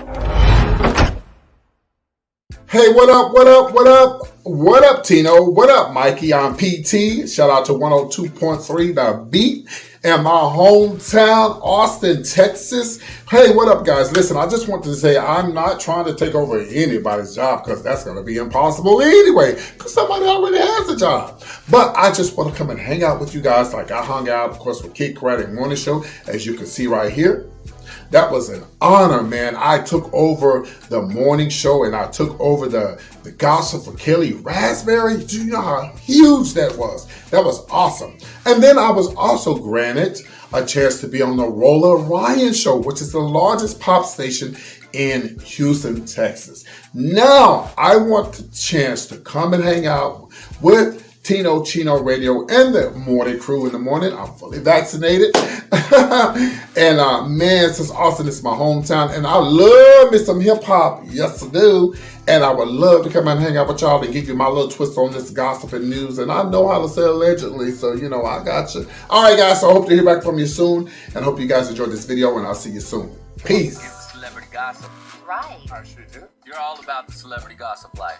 Hey, what up, what up, what up? What up, Tino? What up, Mikey? I'm PT. Shout out to 102.3 The Beat in my hometown, Austin, Texas. Hey, what up, guys? Listen, I just want to say I'm not trying to take over anybody's job because that's going to be impossible anyway because somebody already has a job. But I just want to come and hang out with you guys like I hung out, of course, with Kid Craddock Morning Show, as you can see right here. That was an honor, man. I took over the morning show and I took over the gossip for Kelly Raspberry. Do you know how huge that was? That was awesome. And then I was also granted a chance to be on the Roller Ryan Show, which is the largest pop station in Houston, Texas. Now, I want the chance to come and hang out with Tino Chino Radio and the morning crew in the morning. I'm fully vaccinated. And man, since Austin is my hometown, and I love me some hip hop. Yes, I do. And I would love to come and hang out with y'all and give you my little twist on this gossip and news. And I know how to say allegedly, so you know, I got you. All right, guys, so I hope to hear back from you soon. And hope you guys enjoyed this video, and I'll see you soon. Peace. It's celebrity gossip. Right. I sure do. You're all about the celebrity gossip life.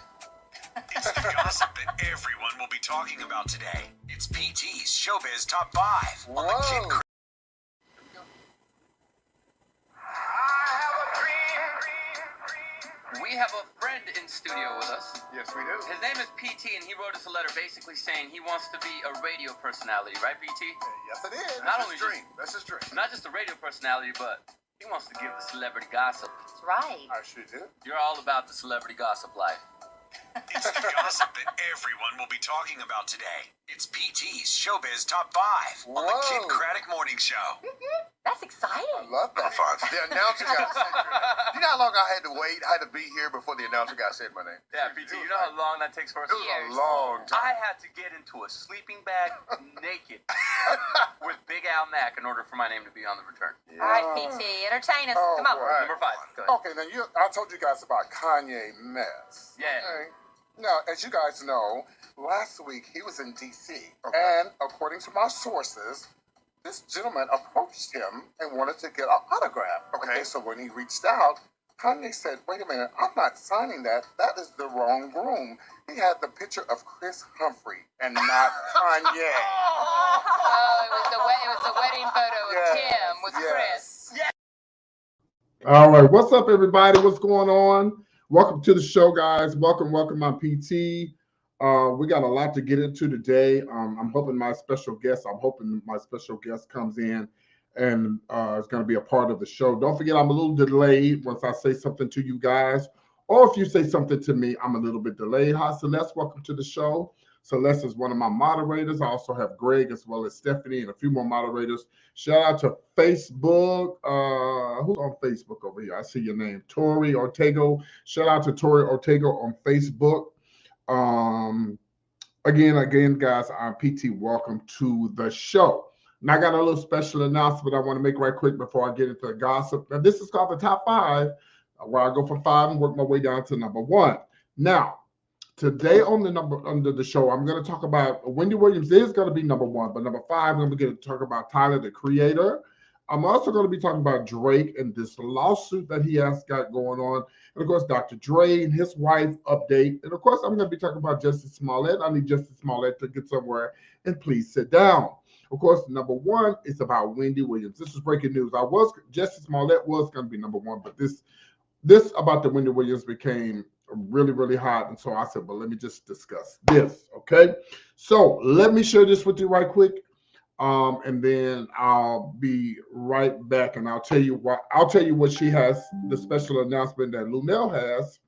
It's the gossip that everyone will be talking about today. It's PT's Showbiz Top 5 on the Kid Whoa. We have a friend in studio with us. Yes, we do. His name is PT, and he wrote us a letter basically saying he wants to be a radio personality, right, PT? Yes, it is. Not That's only his dream. That's his dream. Not just a radio personality, but he wants to give the celebrity gossip. That's right. I sure do. You're all about the celebrity gossip life. It's the gossip that everyone will be talking about today. It's PT's Showbiz Top 5 on the Kid Whoa. Craddock Morning Show. That's I exciting. love that. The announcer got sent here. You know how long I had to wait? I had to be here before the announcer got said my name. Yeah, PT, you know how long that takes for us? It was Years. a long time. I had to get into a sleeping bag naked with Big Al Mack in order for my name to be on the return. All right, PT, entertain us. Oh, Come on. boy. Number 5. Go ahead. Okay, now I told you guys about Kanye West. Yeah. Okay. Now, as you guys know, last week he was in D.C. And according to my sources, this gentleman approached him and wanted to get an autograph. Okay, so when he reached out, Kanye said, wait a minute, I'm not signing that. That is the wrong room. He had the picture of Chris Humphrey and not Kanye. Oh, it was the wedding photo of Yes, Kim with yes. Chris. All right, what's up, everybody? What's going on? Welcome to the show, guys. Welcome, my PT. We got a lot to get into today. I'm hoping my special guest comes in and is going to be a part of the show. Don't forget, I'm a little delayed once I say something to you guys, or if you say something to me, I'm a little bit delayed. Hi, Celeste. Welcome to the show. Celeste is one of my moderators. I also have Greg as well as Stephanie and a few more moderators. Shout out to Facebook. Who's on Facebook over here? I see your name, Tori Ortego. Shout out to Tori Ortego on Facebook. Again, guys, I'm PT. Welcome to the show. Now I got a little special announcement I want to make right quick before I get into the gossip. Now this is called the Top 5, where I go from 5 and work my way down to number 1. Now, today under the show, I'm going to talk about Wendy Williams is going to be number 1, but number 5, I'm going to talk about Tyler, the Creator. I'm also going to be talking about Drake and this lawsuit that he has got going on. And of course, Dr. Dre and his wife update. And of course, I'm going to be talking about Jussie Smollett. I need Jussie Smollett to get somewhere and please sit down. Of course, number 1 is about Wendy Williams. This is breaking news. Jussie Smollett was going to be number 1, but this about the Wendy Williams became really, really hot. And so I said, well, let me just discuss this. Okay. So let me share this with you right quick. And then I'll be right back and I'll tell you what she has, the special announcement that Lunel has.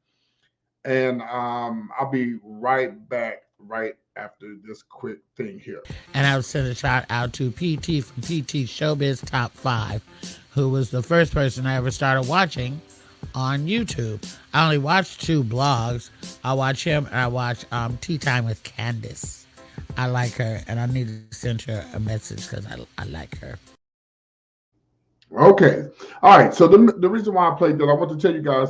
And I'll be right back right after this quick thing here. And I would send a shout out to PT from PT Showbiz Top 5, who was the first person I ever started watching on YouTube. I only watched 2 blogs. I watch him and I watch Tea Time with Candace. I like her and I need to send her a message because I like her. Okay. All right. So the reason why I played that, I want to tell you guys,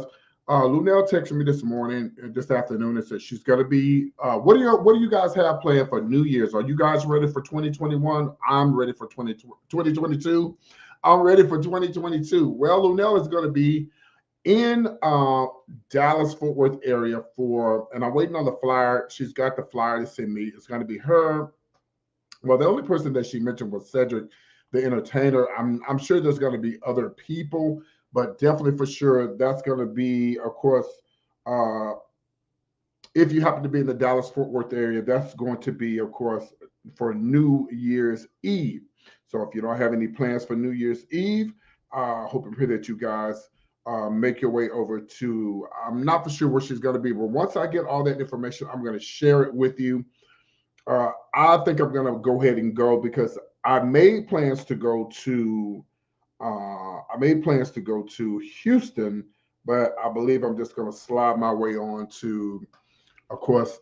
Lunel texted me this afternoon, and said she's going to be, what do you guys have planned for New Year's? Are you guys ready for 2021? I'm ready for 2022. I'm ready for 2022. Well, Lunel is going to be in Dallas Fort Worth area for, and I'm waiting on the flyer. She's got the flyer to send me. It's going to be her. Well, the only person that she mentioned was Cedric, the entertainer. I'm sure there's going to be other people, but definitely for sure that's going to be, of course, if you happen to be in the Dallas Fort Worth area, that's going to be, of course, for New Year's Eve. So if you don't have any plans for New Year's Eve, hope and pray that you guys make your way over to, I'm not for sure where she's going to be, but once I get all that information, I'm going to share it with you. I think I'm going to go ahead and go because I made plans to go to Houston, but I believe I'm just going to slide my way on to, of course,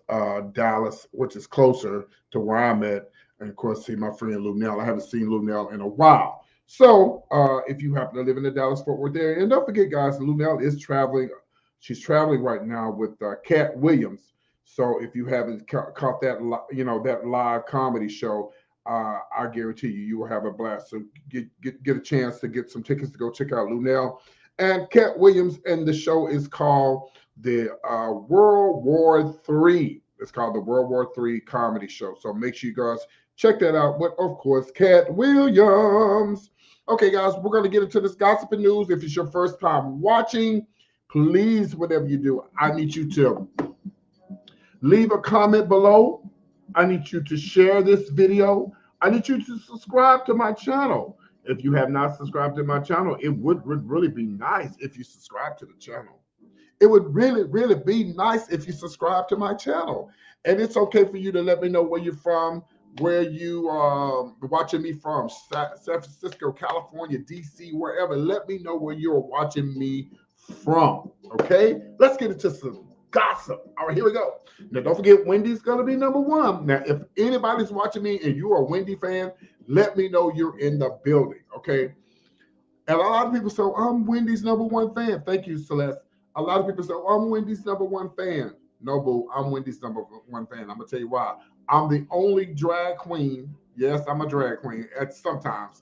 Dallas, which is closer to where I'm at, and of course, see my friend Lunell. I haven't seen Lunell in a while. So if you happen to live in the Dallas-Fort Worth area, and don't forget, guys, Lunell is traveling. She's traveling right now with Cat Williams. So if you haven't caught that, that live comedy show, I guarantee you will have a blast. So get a chance to get some tickets to go check out Lunell and Cat Williams, and the show is called the World War III. It's called the World War III Comedy Show. So make sure you guys check that out. But of course, Cat Williams. Okay, guys, we're going to get into this gossiping news. If it's your first time watching, please, whatever you do, I need you to leave a comment below. I need you to share this video. I need you to subscribe to my channel. If you have not subscribed to my channel, it would really be nice if you subscribe to the channel. It would really be nice if you subscribe to my channel. And it's okay for you to let me know where you're from, where you are watching me from, San Francisco, California, DC, wherever. Let me know where you're watching me from, okay? Let's get into some gossip. All right, here we go. Now, don't forget, Wendy's going to be #1. Now, if anybody's watching me and you are a Wendy fan, let me know you're in the building, okay? And a lot of people say, I'm Wendy's #1 fan. Thank you, Celeste. A lot of people say, I'm Wendy's #1 fan. No, boo, I'm Wendy's #1 fan. I'm going to tell you why. I'm the only drag queen, yes, I'm a drag queen at sometimes,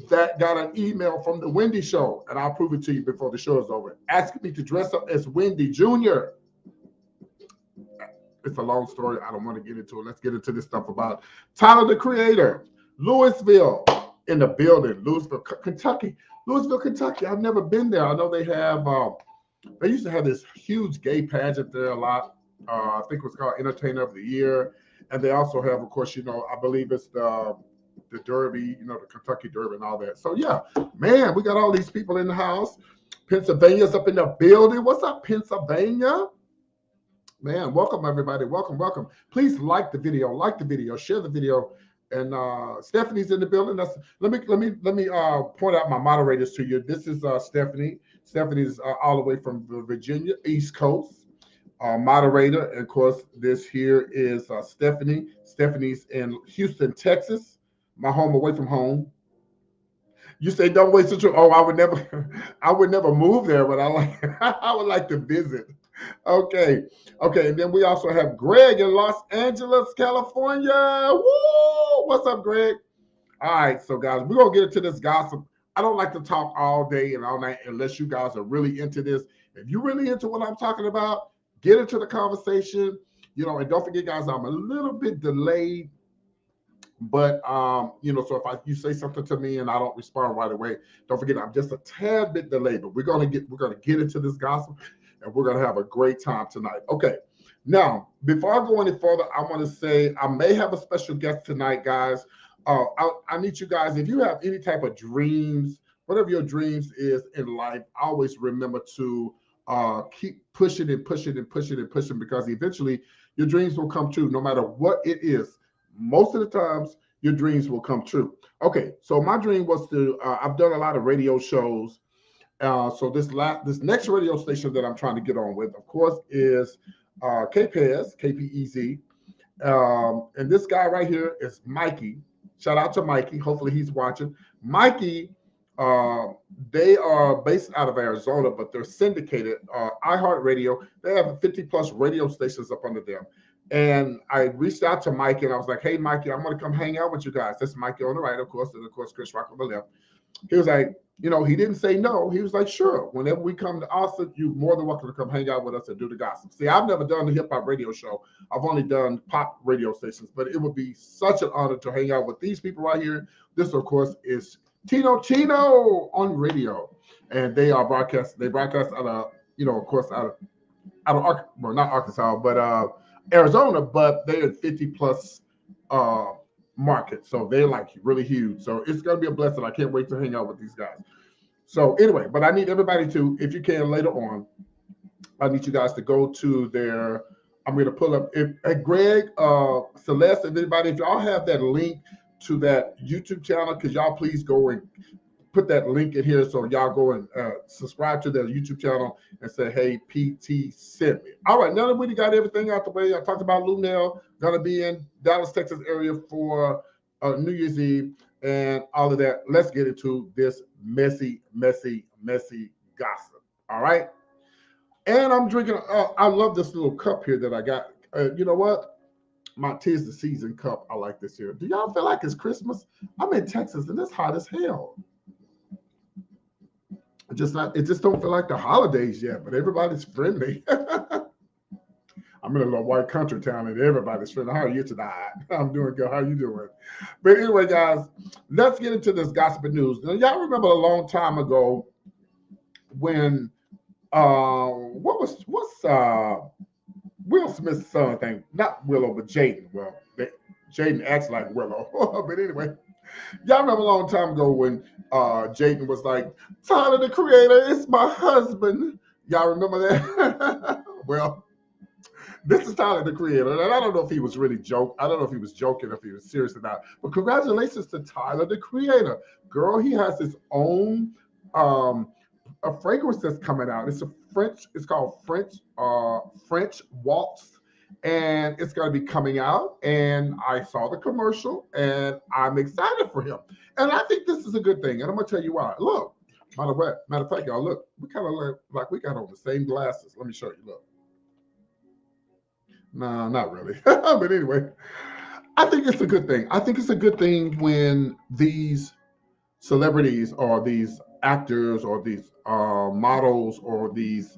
that got an email from the Wendy show, and I'll prove it to you before the show is over, asking me to dress up as Wendy Jr. It's a long story. I don't want to get into it. Let's get into this stuff about Tyler, the Creator. Louisville in the building. Louisville, Kentucky. Louisville, Kentucky. I've never been there. I know they have, they used to have this huge gay pageant there a lot. I think it was called Entertainer of the Year. And they also have, of course, I believe it's the Derby, the Kentucky Derby and all that. So, yeah, man, we got all these people in the house. Pennsylvania's up in the building. What's up, Pennsylvania? Man, welcome, everybody. Welcome, welcome. Please like the video, share the video. And Stephanie's in the building. Let me point out my moderators to you. This is Stephanie. Stephanie's all the way from Virginia, East Coast. Moderator, and of course, this here is Stephanie. Stephanie's in Houston, Texas, my home away from home. You say don't waste your trip. Oh, I would never move there, but I would like to visit. Okay. And then we also have Greg in Los Angeles, California. Woo! What's up, Greg? All right, so guys, we're gonna get into this gossip. I don't like to talk all day and all night unless you guys are really into this. If you're really into what I'm talking about, get into the conversation, and don't forget, guys, I'm a little bit delayed, but so if you say something to me and I don't respond right away, don't forget I'm just a tad bit delayed. But we're gonna get into this gossip, and we're gonna have a great time tonight. Okay, now before I go any further, I want to say I may have a special guest tonight, guys. I need you guys, if you have any type of dreams, whatever your dreams is in life, always remember to keep pushing and pushing and pushing and pushing, because eventually your dreams will come true no matter what it is. Most of the times your dreams will come true. Okay, so my dream was to, I've done a lot of radio shows. So this next radio station that I'm trying to get on with, of course, is KPEZ. And this guy right here is Mikey. Shout out to Mikey. Hopefully he's watching. Mikey, they are based out of Arizona, but they're syndicated. iHeartRadio, they have 50+ radio stations up under them. And I reached out to Mikey, and I was like, hey, Mikey, I'm going to come hang out with you guys. That's Mikey on the right, of course, and of course, Chris Rock on the left. He was like, he didn't say no. He was like, sure. Whenever we come to Austin, you're more than welcome to come hang out with us and do the gossip. See, I've never done the hip hop radio show. I've only done pop radio stations, but it would be such an honor to hang out with these people right here. This, of course, is Tino Chino on radio, and they are broadcast. They broadcast out of, of course, well, not Arkansas, but Arizona, but they're at 50 plus market. So they're like really huge. So it's going to be a blessing. I can't wait to hang out with these guys. So anyway, but I need everybody to, if you can later on, I need you guys to go to their, I'm going to pull up, Greg, Celeste, and anybody, if y'all have that link to that YouTube channel, because y'all please go and put that link in here so y'all go and subscribe to their YouTube channel and say, hey, PT sent me. All right, now that we got everything out the way, I talked about Lunel, going to be in Dallas, Texas area for New Year's Eve and all of that. Let's get into this messy gossip. All right. And I'm drinking, I love this little cup here that I got. You know what? My 'Tis the Season cup. I like this here. Do y'all feel like it's Christmas? I'm in Texas and it's hot as hell. It just don't feel like the holidays yet, but everybody's friendly. I'm in a little white country town and everybody's friendly. How are you tonight? I'm doing good. How are you doing? But anyway, guys, let's get into this gossip news. Now, y'all remember a long time ago when what's Will Smith's son thing? Not Willow, but Jaden. Well, Jaden acts like Willow. But anyway, y'all remember a long time ago when Jaden was like, Tyler, the Creator, it's my husband. Y'all remember that? Well, this is Tyler, the Creator. And I don't know if he was really joking. I don't know if he was joking, if he was serious or not. But congratulations to Tyler, the Creator. Girl, he has his own a fragrance that's coming out. It's called French Waltz. And it's going to be coming out. And I saw the commercial and I'm excited for him. And I think this is a good thing. And I'm going to tell you why. Look, matter of fact, y'all, look, we kind of look like we got on the same glasses. Let me show you. Look. No, not really. But anyway, I think it's a good thing. I think it's a good thing when these celebrities or these actors or these models or these,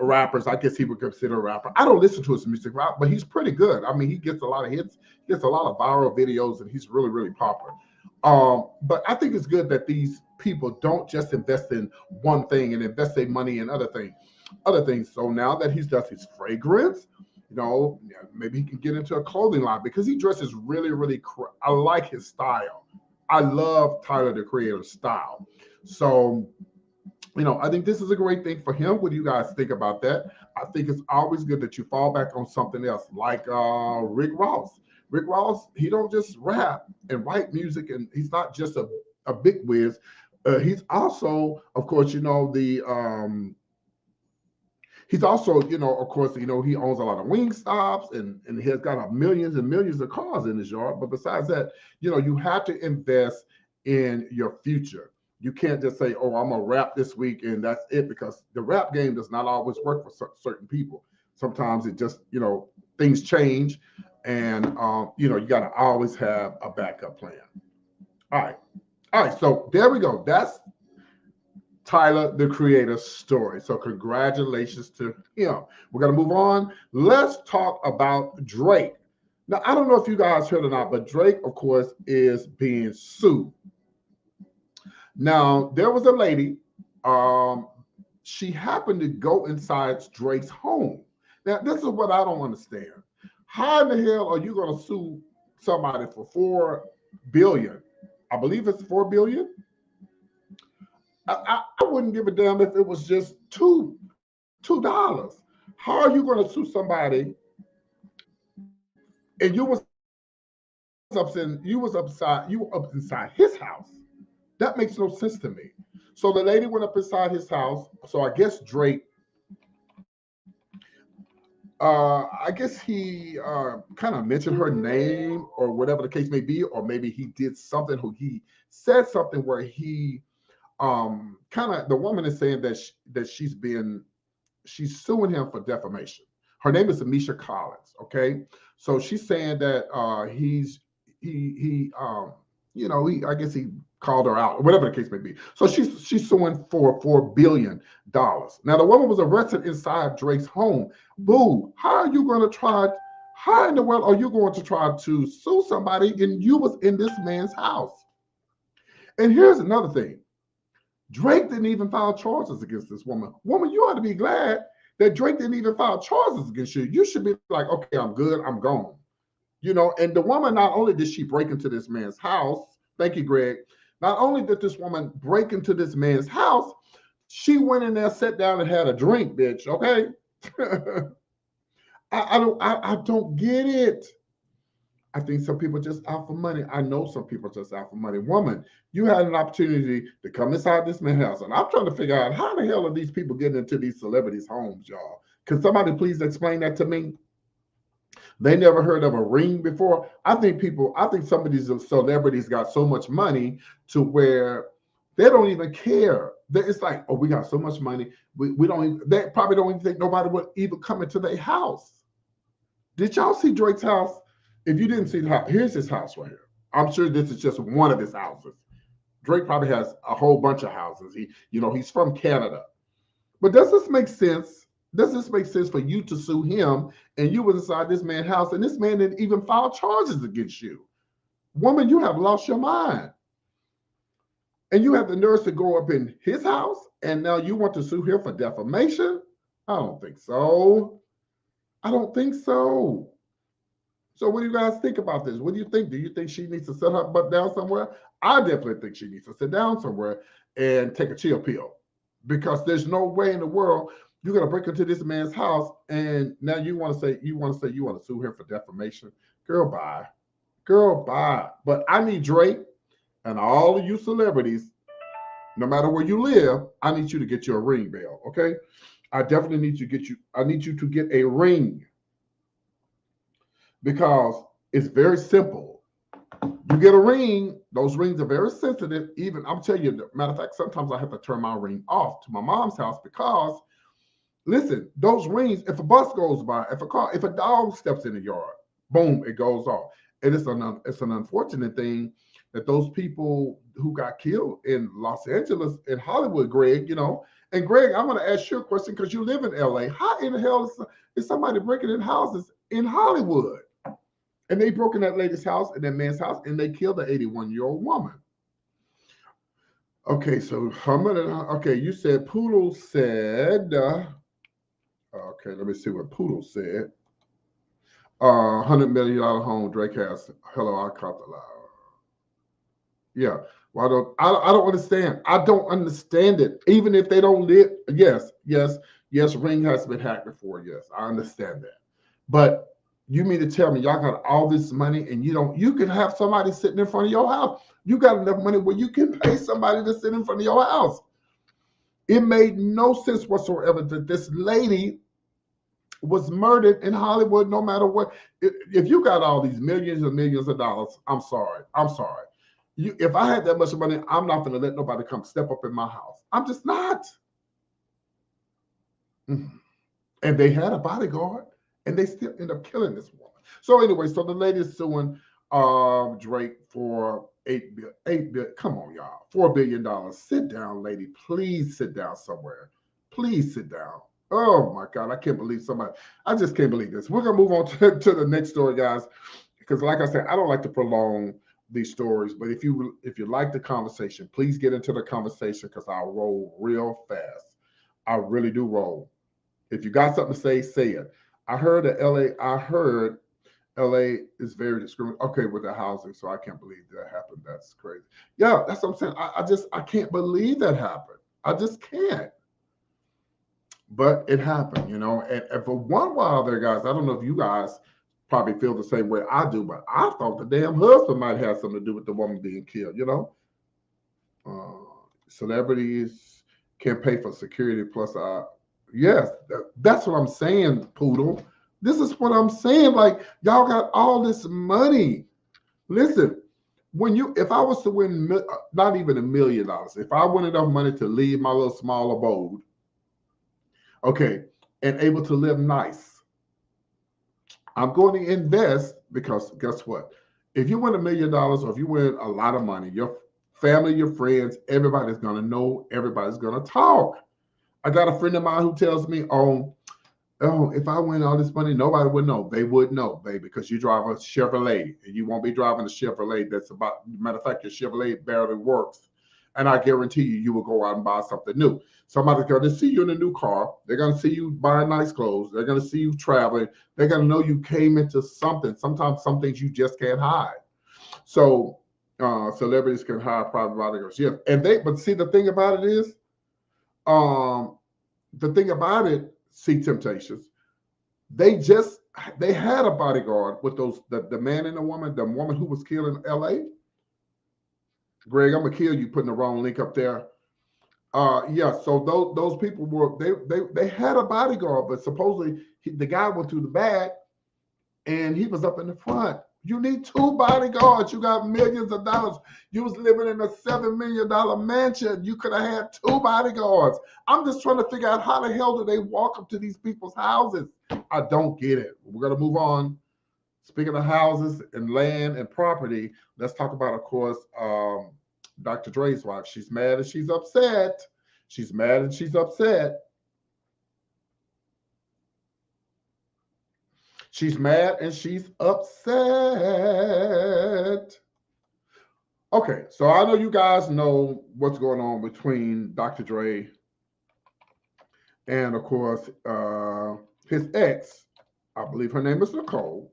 rappers. I guess he would consider a rapper. I don't listen to his music, but he's pretty good. I mean, he gets a lot of hits, gets a lot of viral videos, and he's really, really popular. But I think it's good that these people don't just invest in one thing and invest their money in other things. So now that he's done his fragrance, maybe he can get into a clothing line because he dresses really, really. I like his style. I love Tyler, the Creator's style. So, I think this is a great thing for him. What do you guys think about that? I think it's always good that you fall back on something else, like Rick Ross. Rick Ross, he don't just rap and write music, and he's not just a big whiz. He's also, of course, he's also, of course, he owns a lot of wing stops and he has got millions and millions of cars in his yard. But besides that, you have to invest in your future. You can't just say, oh, I'm going to rap this week and that's it, because the rap game does not always work for certain people. Sometimes it just, things change and, you got to always have a backup plan. All right. So there we go. That's Tyler, the Creator's story. So congratulations to him. We're going to move on. Let's talk about Drake. Now, I don't know if you guys heard or not, but Drake, of course, is being sued. Now, there was a lady, she happened to go inside Drake's home. Now, this is what I don't understand. How in the hell are you going to sue somebody for $4 billion? I believe it's $4 billion. I wouldn't give a damn if it was just $2. How are you going to sue somebody and you were up inside his house? That makes no sense to me. So the lady went up inside his house. So I guess Drake, I guess he kind of mentioned her name or whatever the case may be, or maybe he did something, he said something where he the woman is saying that she's suing him for defamation. Her name is Amisha Collins. Okay. So she's saying that I guess he called her out, whatever the case may be. So she's suing for $4 billion. Now, the woman was arrested inside Drake's home. Boo, how in the world are you going to try to sue somebody and you was in this man's house? And here's another thing. Drake didn't even file charges against this woman. Woman, you ought to be glad that Drake didn't even file charges against you. You should be like, okay, I'm good, I'm gone. You know, and the woman, not only did she break into this man's house, thank you, Greg, not only did this woman break into this man's house, she went in there, sat down, and had a drink, bitch, okay? I don't get it. I think some people just out for money. I know some people just out for money. Woman, you had an opportunity to come inside this man's house, and I'm trying to figure out how the hell are these people getting into these celebrities' homes, y'all? Can somebody please explain that to me? They never heard of a ring before. I think some of these celebrities got so much money to where they don't even care. It's like, oh, we got so much money. They probably don't even think nobody would even come into their house. Did y'all see Drake's house? If you didn't see the house, here's his house right here. I'm sure this is just one of his houses. Drake probably has a whole bunch of houses. He's from Canada. But does this make sense? Does this make sense for you to sue him and you was inside this man's house and this man didn't even file charges against you? Woman, you have lost your mind. And you have the nerve to go up in his house and now you want to sue him for defamation? I don't think so. I don't think so. So what do you guys think about this? What do you think? Do you think she needs to sit her butt down somewhere? I definitely think she needs to sit down somewhere and take a chill pill, because there's no way in the world you're gonna break into this man's house and now you want to sue him for defamation. Girl, bye. But I need Drake and all of you celebrities, no matter where you live, I need you to get your ring bell, okay? I definitely need you to get a ring, because it's very simple. You get a ring, those rings are very sensitive. Even, I'm telling you, matter of fact, sometimes I have to turn my ring off to my mom's house because, listen, those rings, if a bus goes by, if a dog steps in the yard, boom, it goes off. And it's an unfortunate thing that those people who got killed in Los Angeles, in Hollywood, Greg, and Greg, I'm going to ask you a question because you live in LA. How in the hell is somebody breaking in houses in Hollywood? And they broke in that lady's house and that man's house and they killed the 81-year-old woman. Okay, so you said Poodle said, okay, let me see what Poodle said. $100 million home Drake has. Hello, I caught the line. Yeah. Well, I don't understand. I don't understand it. Even if they don't live, yes, ring has been hacked before. Yes, I understand that. But you mean to tell me y'all got all this money and you can have somebody sitting in front of your house. You got enough money where you can pay somebody to sit in front of your house. It made no sense whatsoever that this lady was murdered in Hollywood, no matter what. If you got all these millions and millions of dollars, I'm sorry. If I had that much money, I'm not going to let nobody come step up in my house. I'm just not. And they had a bodyguard, and they still end up killing this woman. So anyway, so the lady's suing Drake for $8 billion. Come on, y'all. $4 billion. Sit down, lady. Please sit down somewhere. Please sit down. Oh my God, I just can't believe this. We're gonna move on to the next story, guys, because like I said, I don't like to prolong these stories, but if you like the conversation, please get into the conversation because I'll roll real fast. I really do roll. If you got something to say it. I heard LA is very discriminatory. Okay, with the housing, so I can't believe that happened. That's crazy. Yeah, that's what I'm saying. I can't believe that happened. I just can't. But it happened, and for one while there, guys, I don't know if you guys probably feel the same way I do, but I thought the damn husband might have something to do with the woman being killed, Celebrities can pay for security plus, yes, that's what I'm saying, Poodle. This is what I'm saying. Like, y'all got all this money. Listen, if I was to win, not even $1 million, if I won enough money to leave my little small abode, okay, and able to live nice, I'm going to invest, because guess what? If you win $1 million or if you win a lot of money, your family, your friends, everybody's going to know, everybody's going to talk. I got a friend of mine who tells me, oh, if I win all this money, nobody would know. They would know, baby, because you drive a Chevrolet and you won't be driving a Chevrolet that's matter of fact, your Chevrolet barely works. And I guarantee you, you will go out and buy something new. Somebody's going to see you in a new car. They're going to see you buying nice clothes. They're going to see you traveling. They're going to know you came into something. Sometimes some things you just can't hide. So celebrities can hire private bodyguards. Yes. But see, the thing about it is, see Temptations, they had a bodyguard with the man and the woman who was killed in LA. Greg, I'm gonna kill you putting the wrong link up there. Yeah, so those people they had a bodyguard, but supposedly the guy went through the back and he was up in the front. You need 2 bodyguards. You got millions of dollars. You was living in a $7 million mansion. You could have had 2 bodyguards. I'm just trying to figure out how the hell do they walk up to these people's houses? I don't get it. We're going to move on. Speaking of houses and land and property, let's talk about, of course, Dr. Dre's wife. She's mad and she's upset. She's mad and she's upset. She's mad and she's upset. Okay, so I know you guys know what's going on between Dr. Dre and, of course, his ex. I believe her name is Nicole.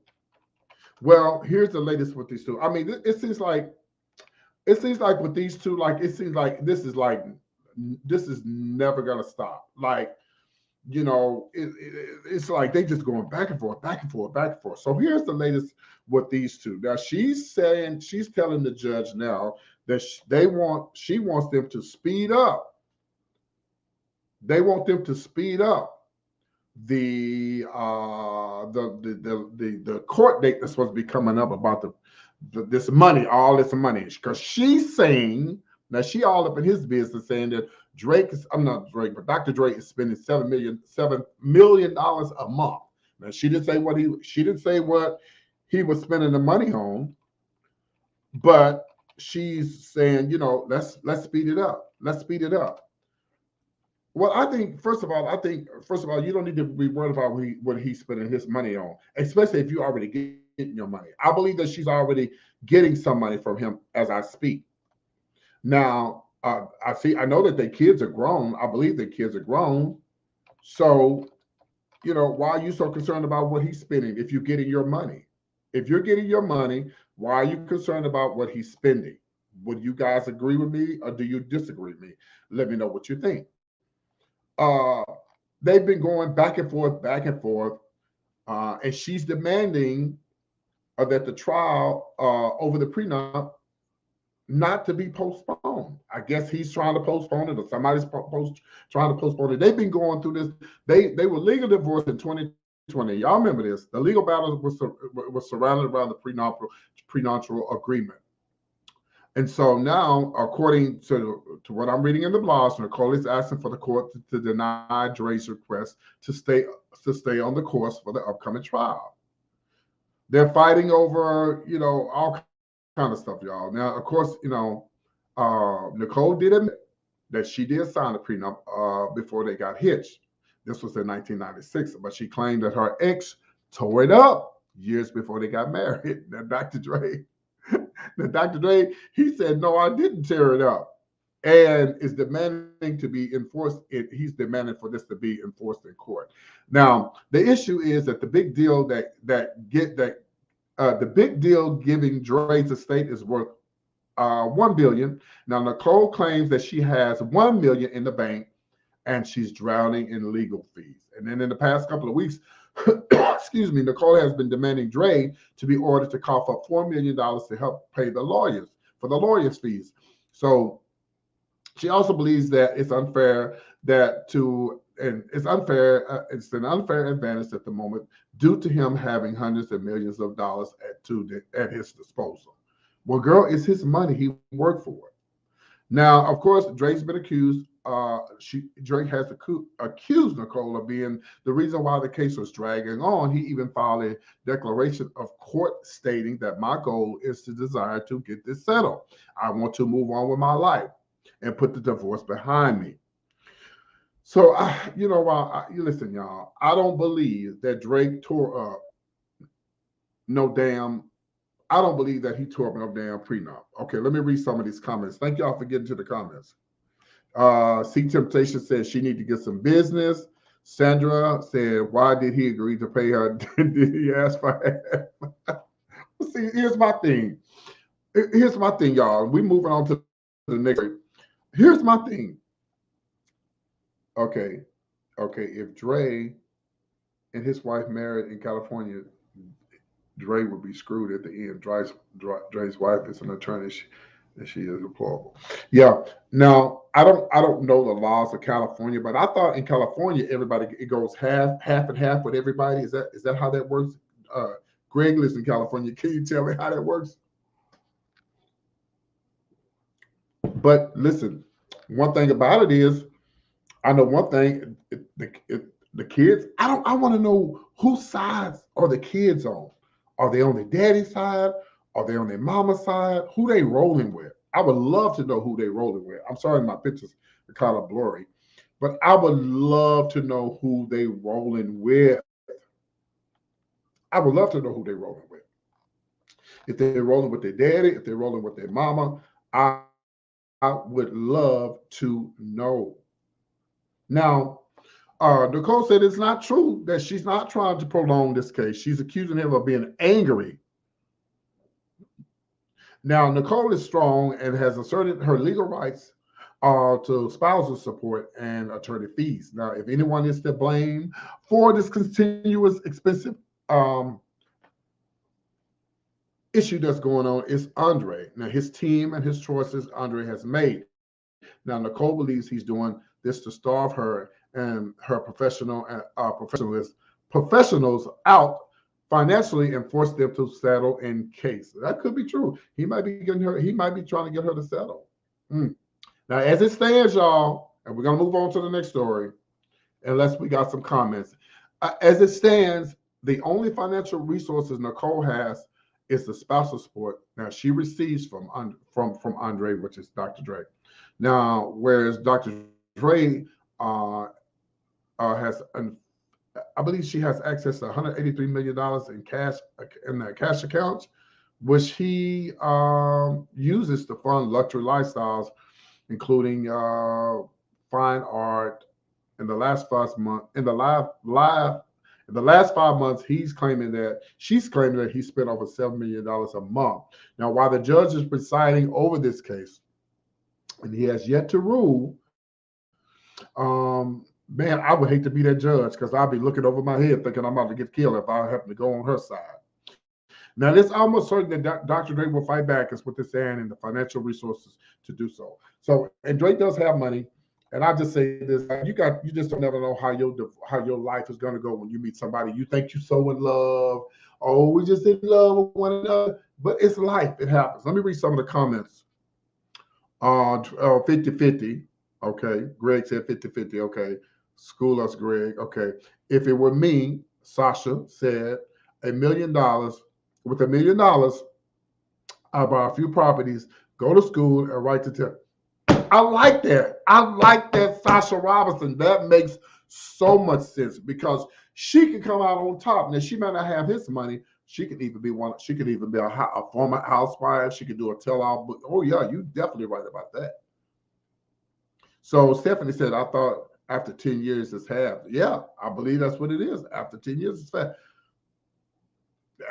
Well, here's the latest with these two. I mean, it seems like with these two, it seems like this is never gonna stop. Like, you know, it's like they just going back and forth, back and forth, back and forth. So here's the latest with these two. Now she's telling the judge now that she wants them to speed up. They want them to speed up the court date that's supposed to be coming up about this money, all this money, because she's saying now she all up in his business saying that but Dr. Dre is spending $7 million a month. Now she didn't say what he was spending the money on, but she's saying, you know, let's speed it up. Let's speed it up. Well, I think first of all, you don't need to be worried about what he's spending his money on, especially if you're already getting your money. I believe that she's already getting some money from him as I speak. Now, I know that their kids are grown. I believe their kids are grown. So, you know, why are you so concerned about what he's spending if you're getting your money? If you're getting your money, why are you concerned about what he's spending? Would you guys agree with me or do you disagree with me? Let me know what you think. They've been going back and forth, and she's demanding that the trial over the prenup not to be postponed. I guess he's trying to postpone it, or somebody's trying to postpone it. They've been going through this. They were legal divorced in 2020. Y'all remember this? The legal battle was surrounded around the prenuptial agreement. And so now, according to what I'm reading in the blogs, Nicole is asking for the court to deny Dre's request to stay on the course for the upcoming trial. They're fighting over, you know, all kind of stuff, y'all. Now, of course, you know, Nicole did admit that she did sign a prenup before they got hitched. This was in 1996, but she claimed that her ex tore it up years before they got married. Now, Dr. Dre, he said, no, I didn't tear it up, and is demanding to be enforced. He's demanding for this to be enforced in court. Now, the issue is that the big deal the big deal giving Dre's estate is worth $1 billion. Now, Nicole claims that she has $1 million in the bank, and she's drowning in legal fees. And then in the past couple of weeks, excuse me, Nicole has been demanding Dre to be ordered to cough up $4 million to help pay the lawyers' fees. So she also believes that it's unfair it's an unfair advantage at the moment due to him having hundreds of millions of dollars at his disposal. Well, girl, it's his money. He worked for it. Now, of course, Dre's been accused Drake has accused Nicole of being the reason why the case was dragging on. He even filed a declaration of court stating that my goal is to desire to get this settled. I want to move on with my life and put the divorce behind me. So, you listen, y'all. I don't believe that Drake tore up no damn. I don't believe that he tore up no damn prenup. Okay, let me read some of these comments. Thank y'all for getting to the comments. C Temptation says she need to get some business. Sandra said, why did he agree to pay her? Did he ask for half? See, here's my thing. Here's my thing, y'all. We moving on to the next. Here's my thing. Okay. If Dre and his wife married in California, Dre would be screwed at the end. Dre's wife is an attorney, and she is employable. Yeah. Now I don't know the laws of California, but I thought in California it goes half and half with everybody. Is that how that works? Greg lives in California. Can you tell me how that works? But listen, one thing about it is, I know one thing. The kids. I want to know whose sides are the kids on. Are they on their daddy's side? Are they on their mama's side? Who they rolling with? I would love to know who they rolling with. I'm sorry, my pictures are kind of blurry, but I would love to know who they rolling with. I would love to know who they rolling with. If they're rolling with their daddy, if they're rolling with their mama, I would love to know. Now, Nicole said it's not true that she's not trying to prolong this case. She's accusing him of being angry. Now, Nicole is strong and has asserted her legal rights to spousal support and attorney fees. Now, if anyone is to blame for this continuous expensive issue that's going on, it's Andre. Now, his team and his choices Andre has made. Now, Nicole believes he's doing this to starve her and her professionals out financially and force them to settle in case. That could be true. He might be getting her. He might be trying to get her to settle. Now, as it stands, y'all, and we're gonna move on to the next story, unless we got some comments. As it stands, the only financial resources Nicole has is the spousal support. Now she receives from Andre, which is Dr. Dre. Now, whereas Dr. Dre has, I believe she has access to $183 million in cash in the cash accounts, which he uses to fund luxury lifestyles, including fine art. In the last 5 months, she's claiming that he spent over $7 million a month. Now, while the judge is presiding over this case, and he has yet to rule, man, I would hate to be that judge because I'd be looking over my head thinking I'm about to get killed if I happen to go on her side. Now, it's almost certain that Dr. Drake will fight back, is what they're saying, and the financial resources to do so. So, and Drake does have money. And I just say this: you just don't never know how your life is going to go when you meet somebody you think you're so in love. Oh, we just in love with one another. But it's life; it happens. Let me read some of the comments. 50-50. Okay, Greg said 50-50. Okay, school us, Greg. Okay, if it were me, Sasha said $1 million. With $1 million, I buy a few properties, go to school, and write to tell. I like that. I like that, Sasha Robinson. That makes so much sense because she can come out on top. Now, she may not have his money. She could even be one. She could even be a former housewife. She could do a tell-all book. Oh yeah, you definitely right about that. So Stephanie said, I thought after 10 years it's half. Yeah, I believe that's what it is. After 10 years it's half.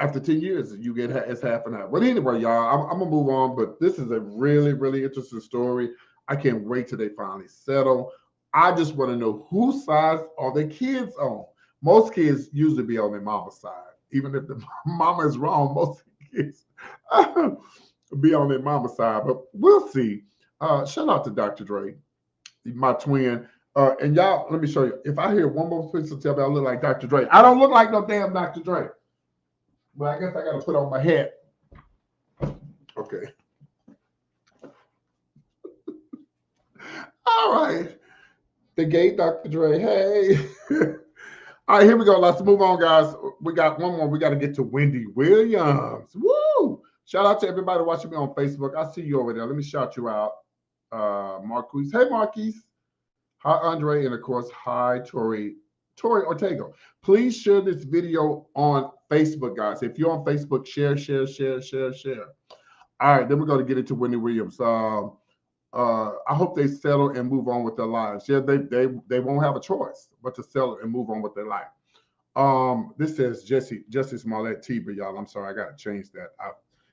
After 10 years, you get it's half and half. But anyway, y'all, I'm gonna move on. But this is a really, really interesting story. I can't wait till they finally settle. I just want to know whose side are the kids on. Most kids usually be on their mama's side. Even if the mama is wrong, most kids be on their mama's side. But we'll see. Shout out to Dr. Dre, my twin. And y'all, let me show you. If I hear one more person tell me I look like Dr. Dre, I don't look like no damn Dr. Dre. But I guess I got to put on my hat. Okay. All right. The gay Dr. Dre. Hey. All right, here we go. Let's move on, guys. We got one more. We got to get to Wendy Williams. Woo! Shout out to everybody watching me on Facebook. I see you over there. Let me shout you out. Marquise. Hey, Marquise. Hi, Andre. And of course, hi, Tori Ortega. Please share this video on Facebook, guys. If you're on Facebook, share. All right, then we're going to get into Wendy Williams. I hope they settle and move on with their lives. Yeah, they won't have a choice but to settle and move on with their life. This says Jussie Smollett TV, y'all. I'm sorry, I got to change that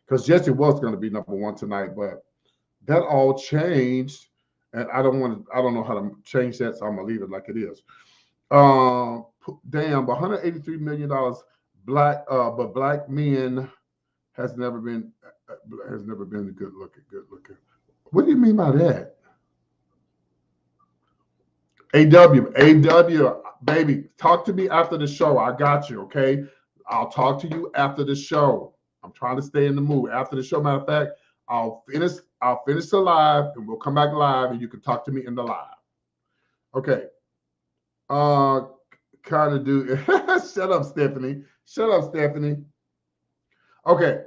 because Jussie was going to be number one tonight, but that all changed, and I don't know how to change that, so I'm gonna leave it like it is. Damn, but $183 million but black men has never been good looking. What do you mean by that? AW, baby, talk to me after the show. I got you, okay? I'll talk to you after the show. I'm trying to stay in the mood. After the show, matter of fact, I'll finish the live and we'll come back live and you can talk to me in the live. Okay. Kind of do. Shut up, Stephanie. Okay.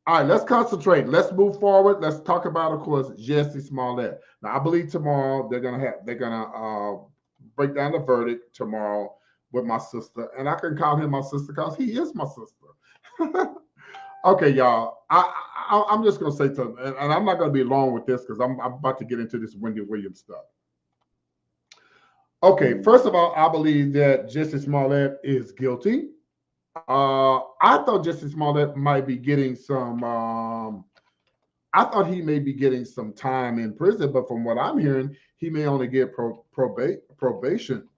All right, let's concentrate. Let's move forward. Let's talk about, of course, Jussie Smollett. Now, I believe tomorrow they're gonna break down the verdict tomorrow with my sister, and I can call him my sister because he is my sister. Okay, y'all. I'm just gonna say something, and I'm not gonna be long with this because I'm about to get into this Wendy Williams stuff. Okay, first of all, I believe that Jussie Smollett is guilty. I thought Jussie Smollett might be getting some. I thought he may be getting some time in prison, but from what I'm hearing, he may only get probation.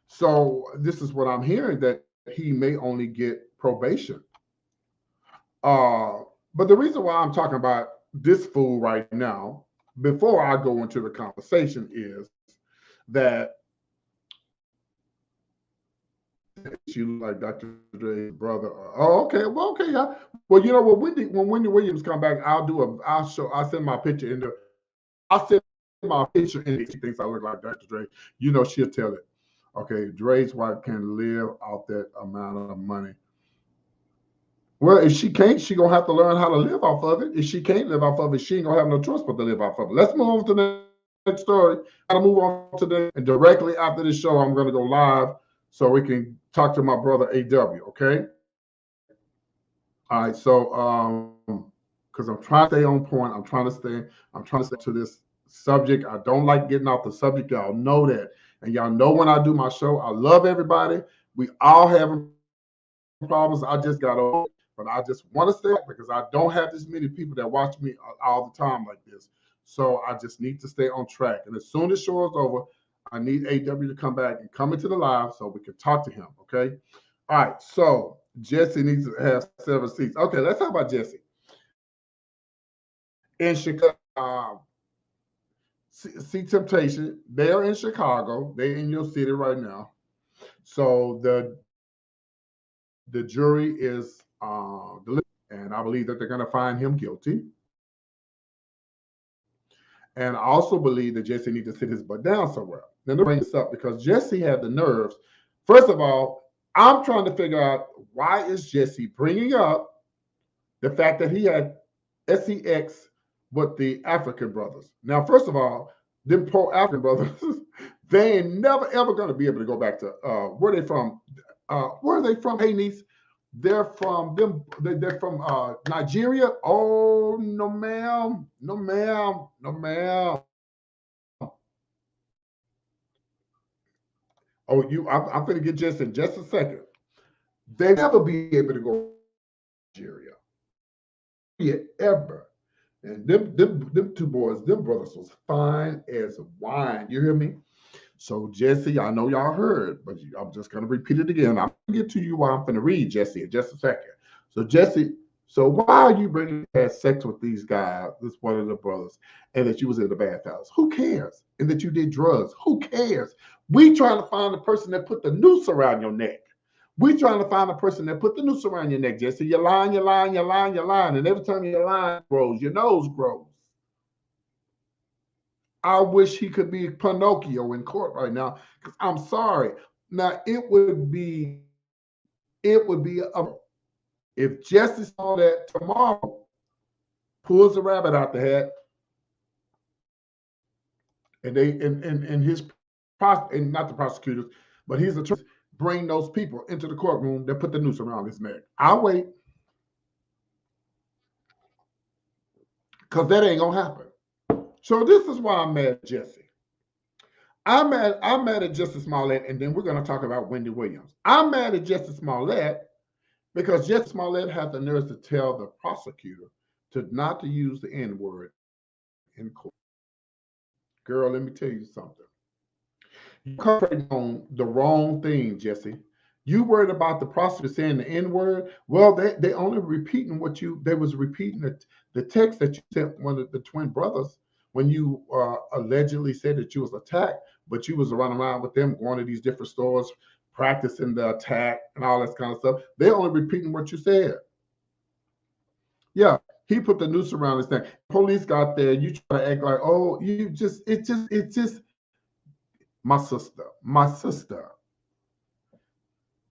So this is what I'm hearing, that he may only get probation. But the reason why I'm talking about this fool right now, before I go into the conversation, is that she looked like Dr. Dre's brother. Oh, okay. Well, okay, yeah. Well, you know what? When Wendy Williams come back, I'll send my picture in there. I'll send my picture in there. She thinks I look like Dr. Dre. You know, she'll tell it. Okay, Dre's wife can live off that amount of money. Well, if she can't, she gonna have to learn how to live off of it. If she can't live off of it, she ain't gonna have no choice but to live off of it. Let's move on to the next story. I'll move on to the, and directly after the show, I'm gonna go live so we can talk to my brother AW. Okay. All right. So, because I'm trying to stay on point, I'm trying to stay to this subject. I don't like getting off the subject. Y'all know that, and y'all know when I do my show, I love everybody. We all have problems. I just got over it. But I just want to stay because I don't have this many people that watch me all the time like this. So I just need to stay on track. And as soon as the show is over, I need AW to come back and come into the live so we can talk to him, okay? All right, so Jussie needs to have several seats. Okay, let's talk about Jussie. In Chicago, see Temptation. They're in Chicago. They're in your city right now. So the jury is and I believe that they're going to find him guilty. And I also believe that Jussie needs to sit his butt down somewhere. Now, let me bring this up because Jussie had the nerves. First of all, I'm trying to figure out why is Jussie bringing up the fact that he had sex with the African brothers. Now, first of all, them poor African brothers, they ain't never, ever going to be able to go back to, where are they from? Where are they from, hey, niece? They're from Nigeria. Oh, no, ma'am. No, ma'am. No, ma'am. Oh, I'm going to get Jussie in just a second. They never be able to go to Nigeria. Ever. And them two boys, them brothers was fine as wine. You hear me? So, Jussie, I know y'all heard, but I'm just going to repeat it again. I'm going to get to you while I'm going to read, Jussie, in just a second. So, Jussie, so why are you bringing had sex with these guys, this one of the brothers, and that you was in the bathhouse? Who cares? And that you did drugs? Who cares? We trying to find the person that put the noose around your neck. We trying to find the person that put the noose around your neck, Jussie. You're lying. And every time your line grows, your nose grows. I wish he could be Pinocchio in court right now. Because I'm sorry. Now it would be if Justice saw that tomorrow pulls a rabbit out the hat and they and his and not the prosecutors, but his attorneys bring those people into the courtroom that put the noose around his neck. I'll wait because that ain't gonna happen. So this is why I'm mad at Jussie. I'm mad at Jussie Smollett, and then we're gonna talk about Wendy Williams. I'm mad at Jussie Smollett because Jussie Smollett had the nerve to tell the prosecutor not to use the N-word in court. Girl, let me tell you something. You concentrating on the wrong thing, Jussie. You worried about the prosecutor saying the N-word. Well, they only repeating they was repeating the text that you sent one of the twin brothers when you allegedly said that you was attacked, but you was running around with them, going to these different stores, practicing the attack and all that kind of stuff. They only repeating what you said. Yeah, he put the noose around his neck. Police got there. You try to act like, oh, it's just my sister,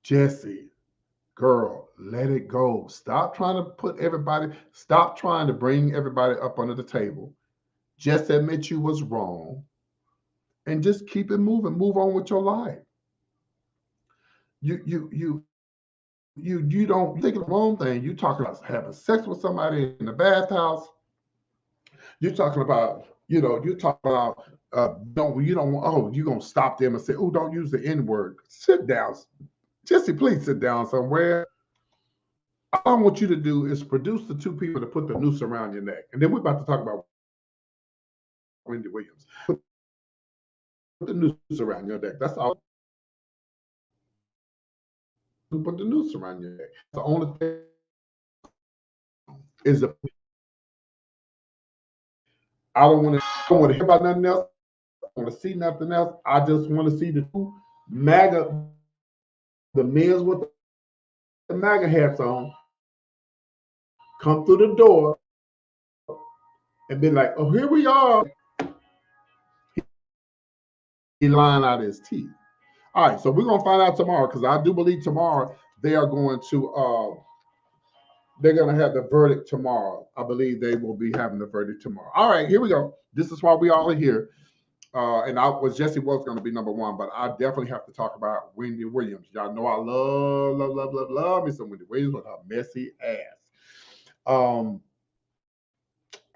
Jussie, girl, let it go. Stop trying to bring everybody up under the table. Just admit you was wrong and just keep it moving. Move on with your life. You don't think of the wrong thing. You talking about having sex with somebody in the bathhouse. You're talking about, you're talking about you're gonna stop them and say, oh, don't use the N-word. Sit down. Jussie, please sit down somewhere. All I want you to do is produce the two people to put the noose around your neck. And then we're about to talk about Wendy Williams. Put the noose around your neck. That's all. Put the noose around your neck. The only thing is I don't want to hear about nothing else. I don't want to see nothing else. I just want to see the two the men with the MAGA hats on, come through the door and be like, oh, here we are. He lying out his teeth. All right, so we're gonna find out tomorrow because I do believe tomorrow they are going to they're gonna have the verdict tomorrow. I believe they will be having the verdict tomorrow. All right, here we go. This is why we all are here. And Jussie was going to be number one, but I definitely have to talk about Wendy Williams. Y'all know I love me some Wendy Williams with her messy ass.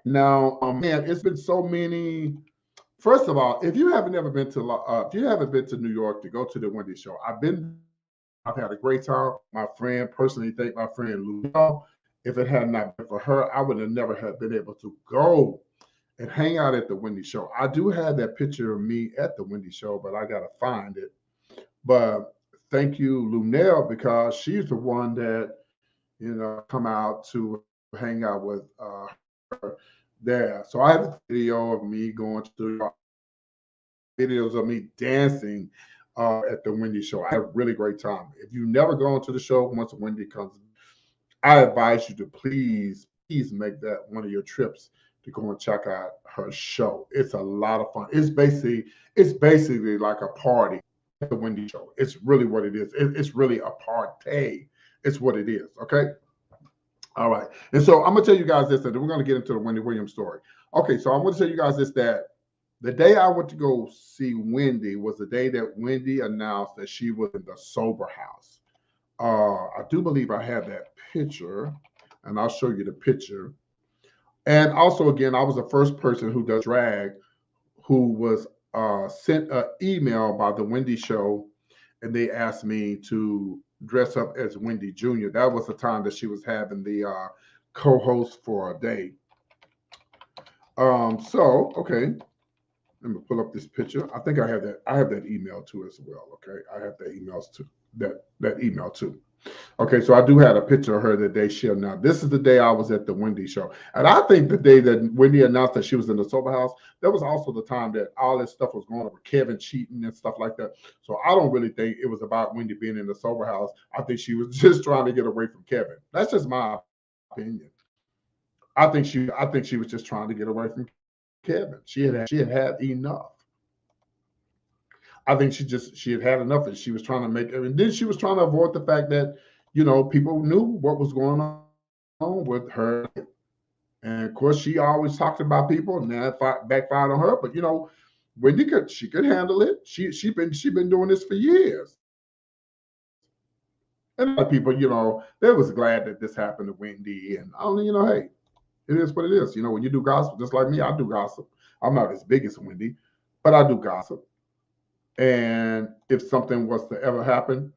Now, man, it's been so many. First of all, if you haven't been to New York to go to the Wendy show, I've had a great time. My friend, personally thank my friend Lou. If it had not been for her, I would have never have been able to go and hang out at the Wendy show. I do have that picture of me at the Wendy show, but I gotta find it. But thank you, Lunell, because she's the one that come out to hang out with her there. So I have a video of me going to videos of me dancing at the Wendy show. I had a really great time. If you've never gone to the show, once Wendy comes, I advise you to please make that one of your trips to go and check out her show. It's a lot of fun. It's basically like a party at the Wendy show. It's really what it is. It's really a party. It's what it is. Okay. All right. And so I'm gonna tell you guys this, and then we're gonna get into the Wendy Williams story. Okay. So I'm gonna tell you guys this, that the day I went to go see Wendy was the day that Wendy announced that she was in the sober house. I do believe I have that picture, and I'll show you the picture. And also, again, I was the first person who does drag who was sent an email by the Wendy show, and they asked me to dress up as Wendy Jr. That was the time that she was having the co-host for a day. Okay. Let me pull up this picture. I think I have that. I have that email too as well. Okay, I have that emails too. That email too. Okay, so I do have a picture of her that they share now. This is the day I was at the Wendy show. And I think the day that Wendy announced that she was in the sober house, that was also the time that all this stuff was going on with Kevin cheating and stuff like that. So I don't really think it was about Wendy being in the sober house. I think she was just trying to get away from Kevin. That's just my opinion. I think she was just trying to get away from Kevin. She had had enough. I think she had had enough, and she was trying to make. And then she was trying to avoid the fact that people knew what was going on with her. And of course, she always talked about people, and that backfired on her. But Wendy could handle it. She been doing this for years. And a lot of people, they was glad that this happened to Wendy. And only, hey, it is what it is. When you do gossip, just like me, I do gossip. I'm not as big as Wendy, but I do gossip. And if something was to ever happen,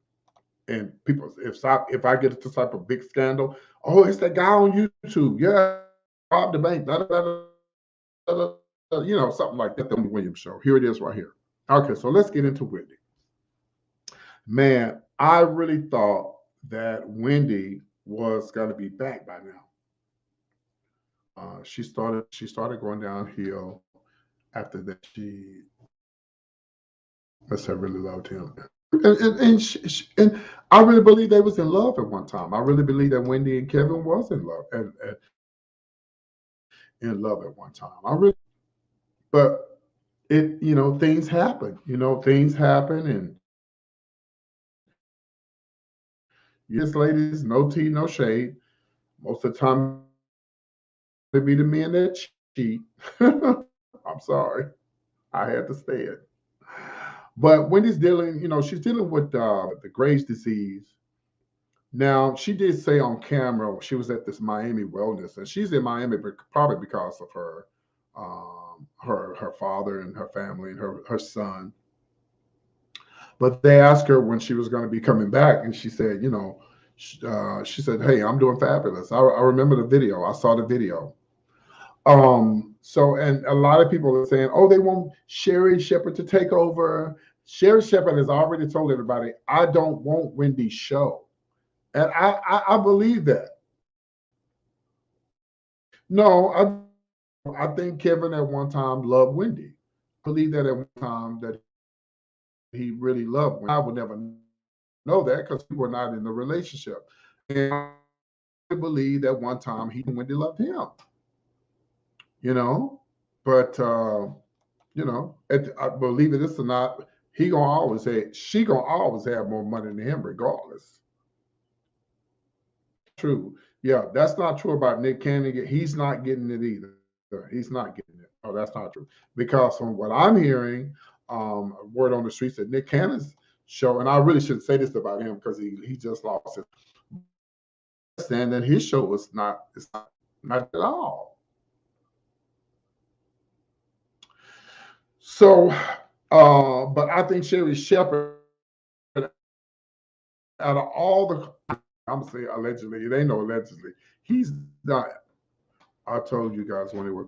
and people, if I get this type of big scandal, oh, it's that guy on YouTube, yeah, robbed the bank, da, da, da, da, da, da, something like that. The Wendy Williams show. Here it is, right here. Okay, so let's get into Wendy. Man, I really thought that Wendy was going to be back by now. She started going downhill after that. She must have really loved him. And I really believe they was in love at one time. I really believe that Wendy and Kevin was in love in love at one time. But things happen. Things happen, and yes, ladies, no tea, no shade. Most of the time, it be the men that cheat. I'm sorry, I had to say it. But Wendy's dealing, she's dealing with the Graves' disease. Now, she did say on camera she was at this Miami wellness, and she's in Miami probably because of her father and her family and her son. But they asked her when she was going to be coming back, and she said, she said, "Hey, I'm doing fabulous." I remember the video. I saw the video. So, and a lot of people are saying, "Oh, they want Sherri Shepherd to take over." Sherri Shepherd has already told everybody, "I don't want Wendy's show," and I believe that. No, I think Kevin at one time loved Wendy. I believe that at one time that he really loved Wendy. I would never know that because we were not in the relationship. And I believe that one time he and Wendy loved him. But I believe it is or not, she gonna always have more money than him, regardless. True. Yeah, that's not true about Nick Cannon. He's not getting it either. He's not getting it. Oh, that's not true. Because from what I'm hearing, word on the streets that Nick Cannon's show, and I really shouldn't say this about him because he just lost it. Saying that his show was not at all. So, but I think Sherri Shepherd, out of all the, I'm gonna say allegedly, it ain't no allegedly, he's not. I told you guys when it was.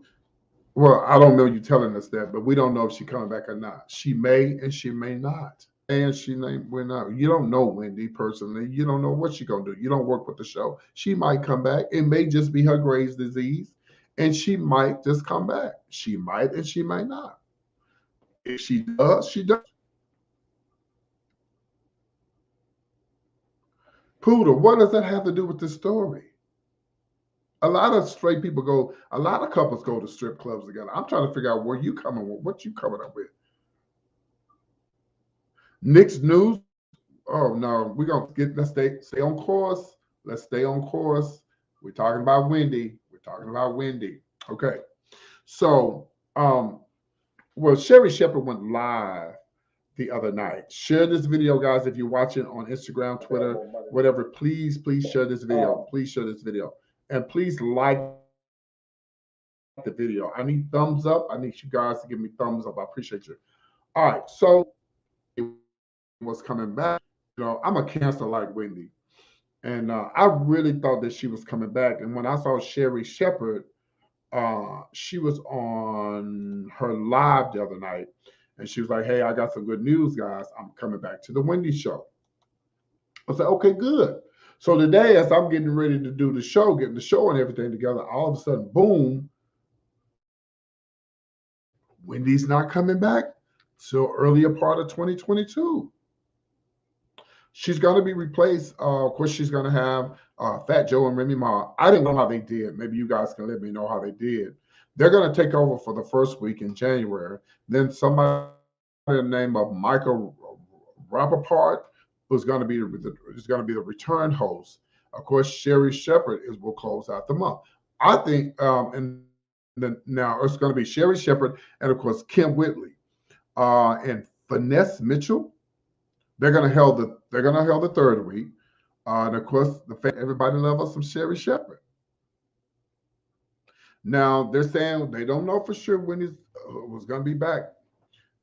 Well, I don't know you telling us that, but we don't know if she's coming back or not. She may and she may not. And she may not. You don't know Wendy personally. You don't know what she's gonna do. You don't work with the show. She might come back. It may just be her Graves' disease, and she might just come back. She might and she might not. If she does, she does. Poodle, what does that have to do with the story? A lot of straight people a lot of couples go to strip clubs together. I'm trying to figure out what you coming up with. Nick's news. Oh no, let's stay on course. Let's stay on course. We're talking about Wendy. Okay. So, well, Sherri Shepherd went live the other night. Share this video, guys. If you're watching on Instagram, Twitter, whatever, please share this video. Please share this video. And please like the video. I need thumbs up. I need you guys to give me thumbs up. I appreciate you. All right. So it was coming back. I'm a Cancer like Wendy. And I really thought that she was coming back. And when I saw Sherri Shepherd, she was on her live the other night. And she was like, "Hey, I got some good news, guys. I'm coming back to the Wendy show." I said, "Okay, good." So today, as I'm getting ready to do the show, getting the show and everything together, all of a sudden, boom, Wendy's not coming back till earlier part of 2022. She's going to be replaced. Of course, she's going to have Fat Joe and Remy Ma. I didn't know how they did. Maybe you guys can let me know how they did. They're going to take over for the first week in January. Then somebody the name of Michael Rappaport who's going to be the return host. Of course, Sherry Shepherd will close out the month. I think, and then now it's going to be Sherry Shepherd and of course Kim Whitley and Finesse Mitchell. They're going to hold the third week. And of course, everybody loves some Sherry Shepherd. Now they're saying they don't know for sure when he was going to be back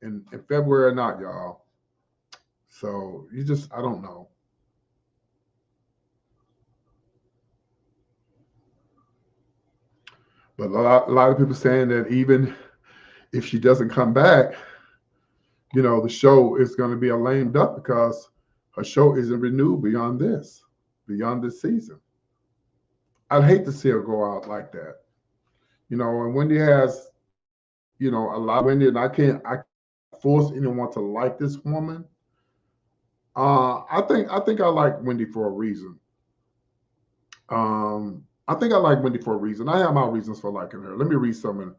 in February or not, y'all. So I don't know. But a lot of people saying that even if she doesn't come back, the show is going to be a lame duck because her show isn't renewed beyond this season. I'd hate to see her go out like that. And Wendy has, a lot of Wendy, and I can't force anyone to like this woman. I think I like Wendy for a reason. I think I like Wendy for a reason. I have my reasons for liking her. Let me read something.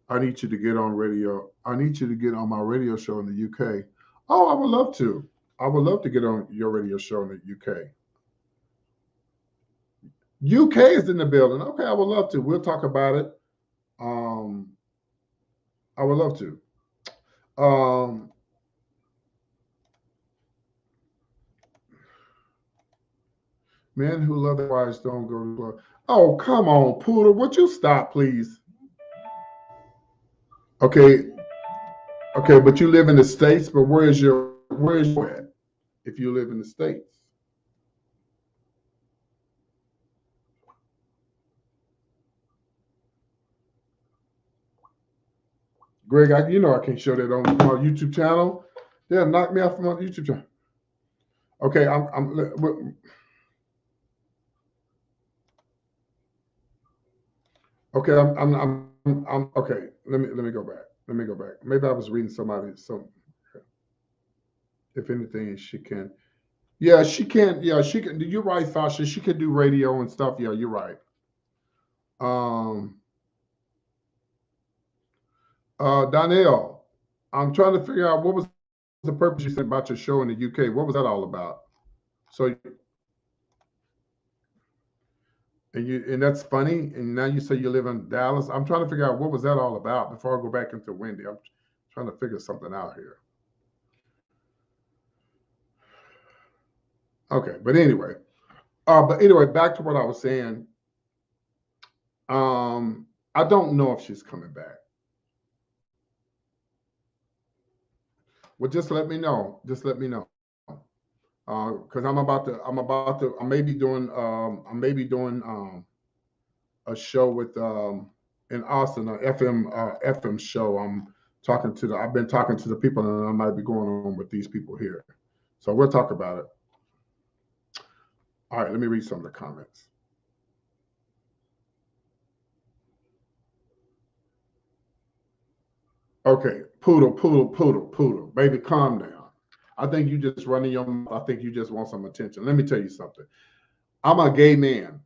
I need you to get on radio. I need you to get on my radio show in the UK. Oh, I would love to. I would love to get on your radio show in the UK. UK is in the building. Okay, I would love to. We'll talk about it. I would love to. Men who love their wives don't go to club. Oh, come on, Poodle. Would you stop, please? Okay, but you live in the States, but where is your at if you live in the States? Greg, I can't show that on my YouTube channel. They'll knock me off from my YouTube channel. Okay, okay. I'm okay. Let me go back. Maybe I was reading somebody. If anything, she can. Yeah, she can. Yeah, she can. You're right, Sasha. She can do radio and stuff. Yeah, you're right. Donnell, I'm trying to figure out what was the purpose you said about your show in the UK. What was that all about? So, and that's funny. And now you say you live in Dallas. I'm trying to figure out what was that all about before I go back into Wendy. I'm trying to figure something out here. Okay, but anyway, back to what I was saying. I don't know if she's coming back. Well, just let me know. Because I may be doing a show with in Austin, an FM show. I've been talking to the people, and I might be going on with these people here. So we'll talk about it. All right, let me read some of the comments. Okay, Poodle. Baby, calm down. I think you just running your mouth. I think you just want some attention. Let me tell you something. I'm a gay man,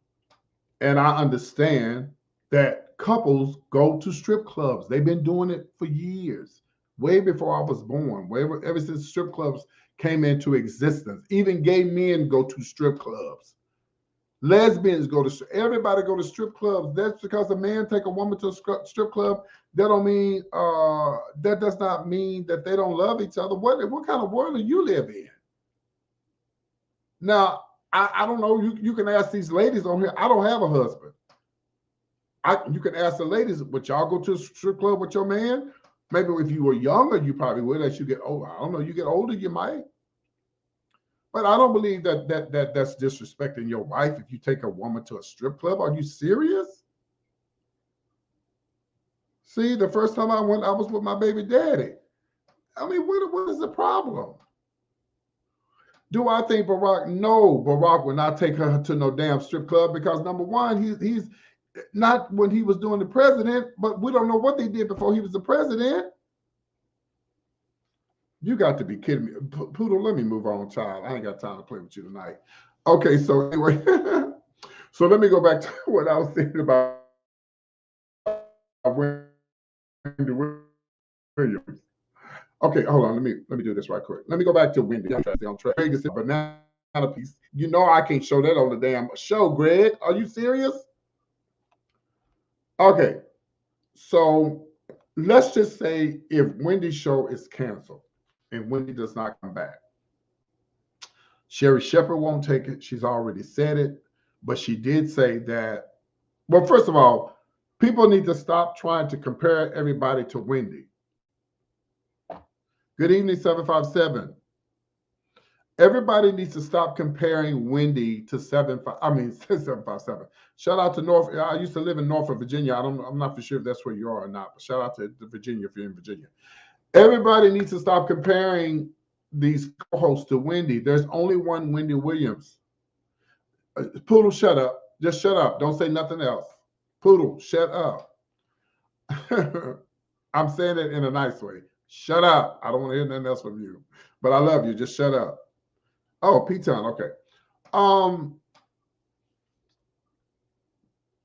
and I understand that couples go to strip clubs. They've been doing it for years, way before I was born, ever since strip clubs came into existence. Even gay men go to strip clubs. Lesbians everybody go to strip clubs. That's because a man take a woman to a strip club. That does not mean that they don't love each other. What kind of world do you live in? Now, I don't know. You can ask these ladies on here. I don't have a husband. You can ask the ladies, would y'all go to a strip club with your man? Maybe if you were younger, you probably would. As you get older, I don't know. You get older, you might. But I don't believe that's disrespecting your wife if you take a woman to a strip club. Are you serious? See, the first time I went, I was with my baby daddy. I mean, what is the problem? Do I think Barack? No, Barack would not take her to no damn strip club because number one, he's not when he was doing the president, but we don't know what they did before he was the president. You got to be kidding me. Poodle, let me move on, child. I ain't got time to play with you tonight. Okay, so anyway, so let me go back to what I was thinking about Wendy Williams. Okay, hold on. Let me do this right quick. Let me go back to Wendy. I'm trying to stay on track. Greg is a banana piece. You know I can't show that on the damn show, Greg. Are you serious? Okay, so let's just say if Wendy's show is canceled and Wendy does not come back, Sherry Shepherd won't take it. She's already said it, but she did say that. Well, first of all, people need to stop trying to compare everybody to Wendy. Good evening, 757. Everybody needs to stop comparing Wendy to 757. Shout out to North. I used to live in Norfolk, Virginia. I'm not for sure if that's where you are or not, but shout out to Virginia if you're in Virginia. Everybody needs to stop comparing these co-hosts to Wendy. There's only one Wendy Williams. Poodle, shut up. Just shut up. Don't say nothing else. Poodle, shut up. I'm saying it in a nice way. Shut up. I don't want to hear nothing else from you. But I love you. Just shut up. Oh, P-Town. Okay.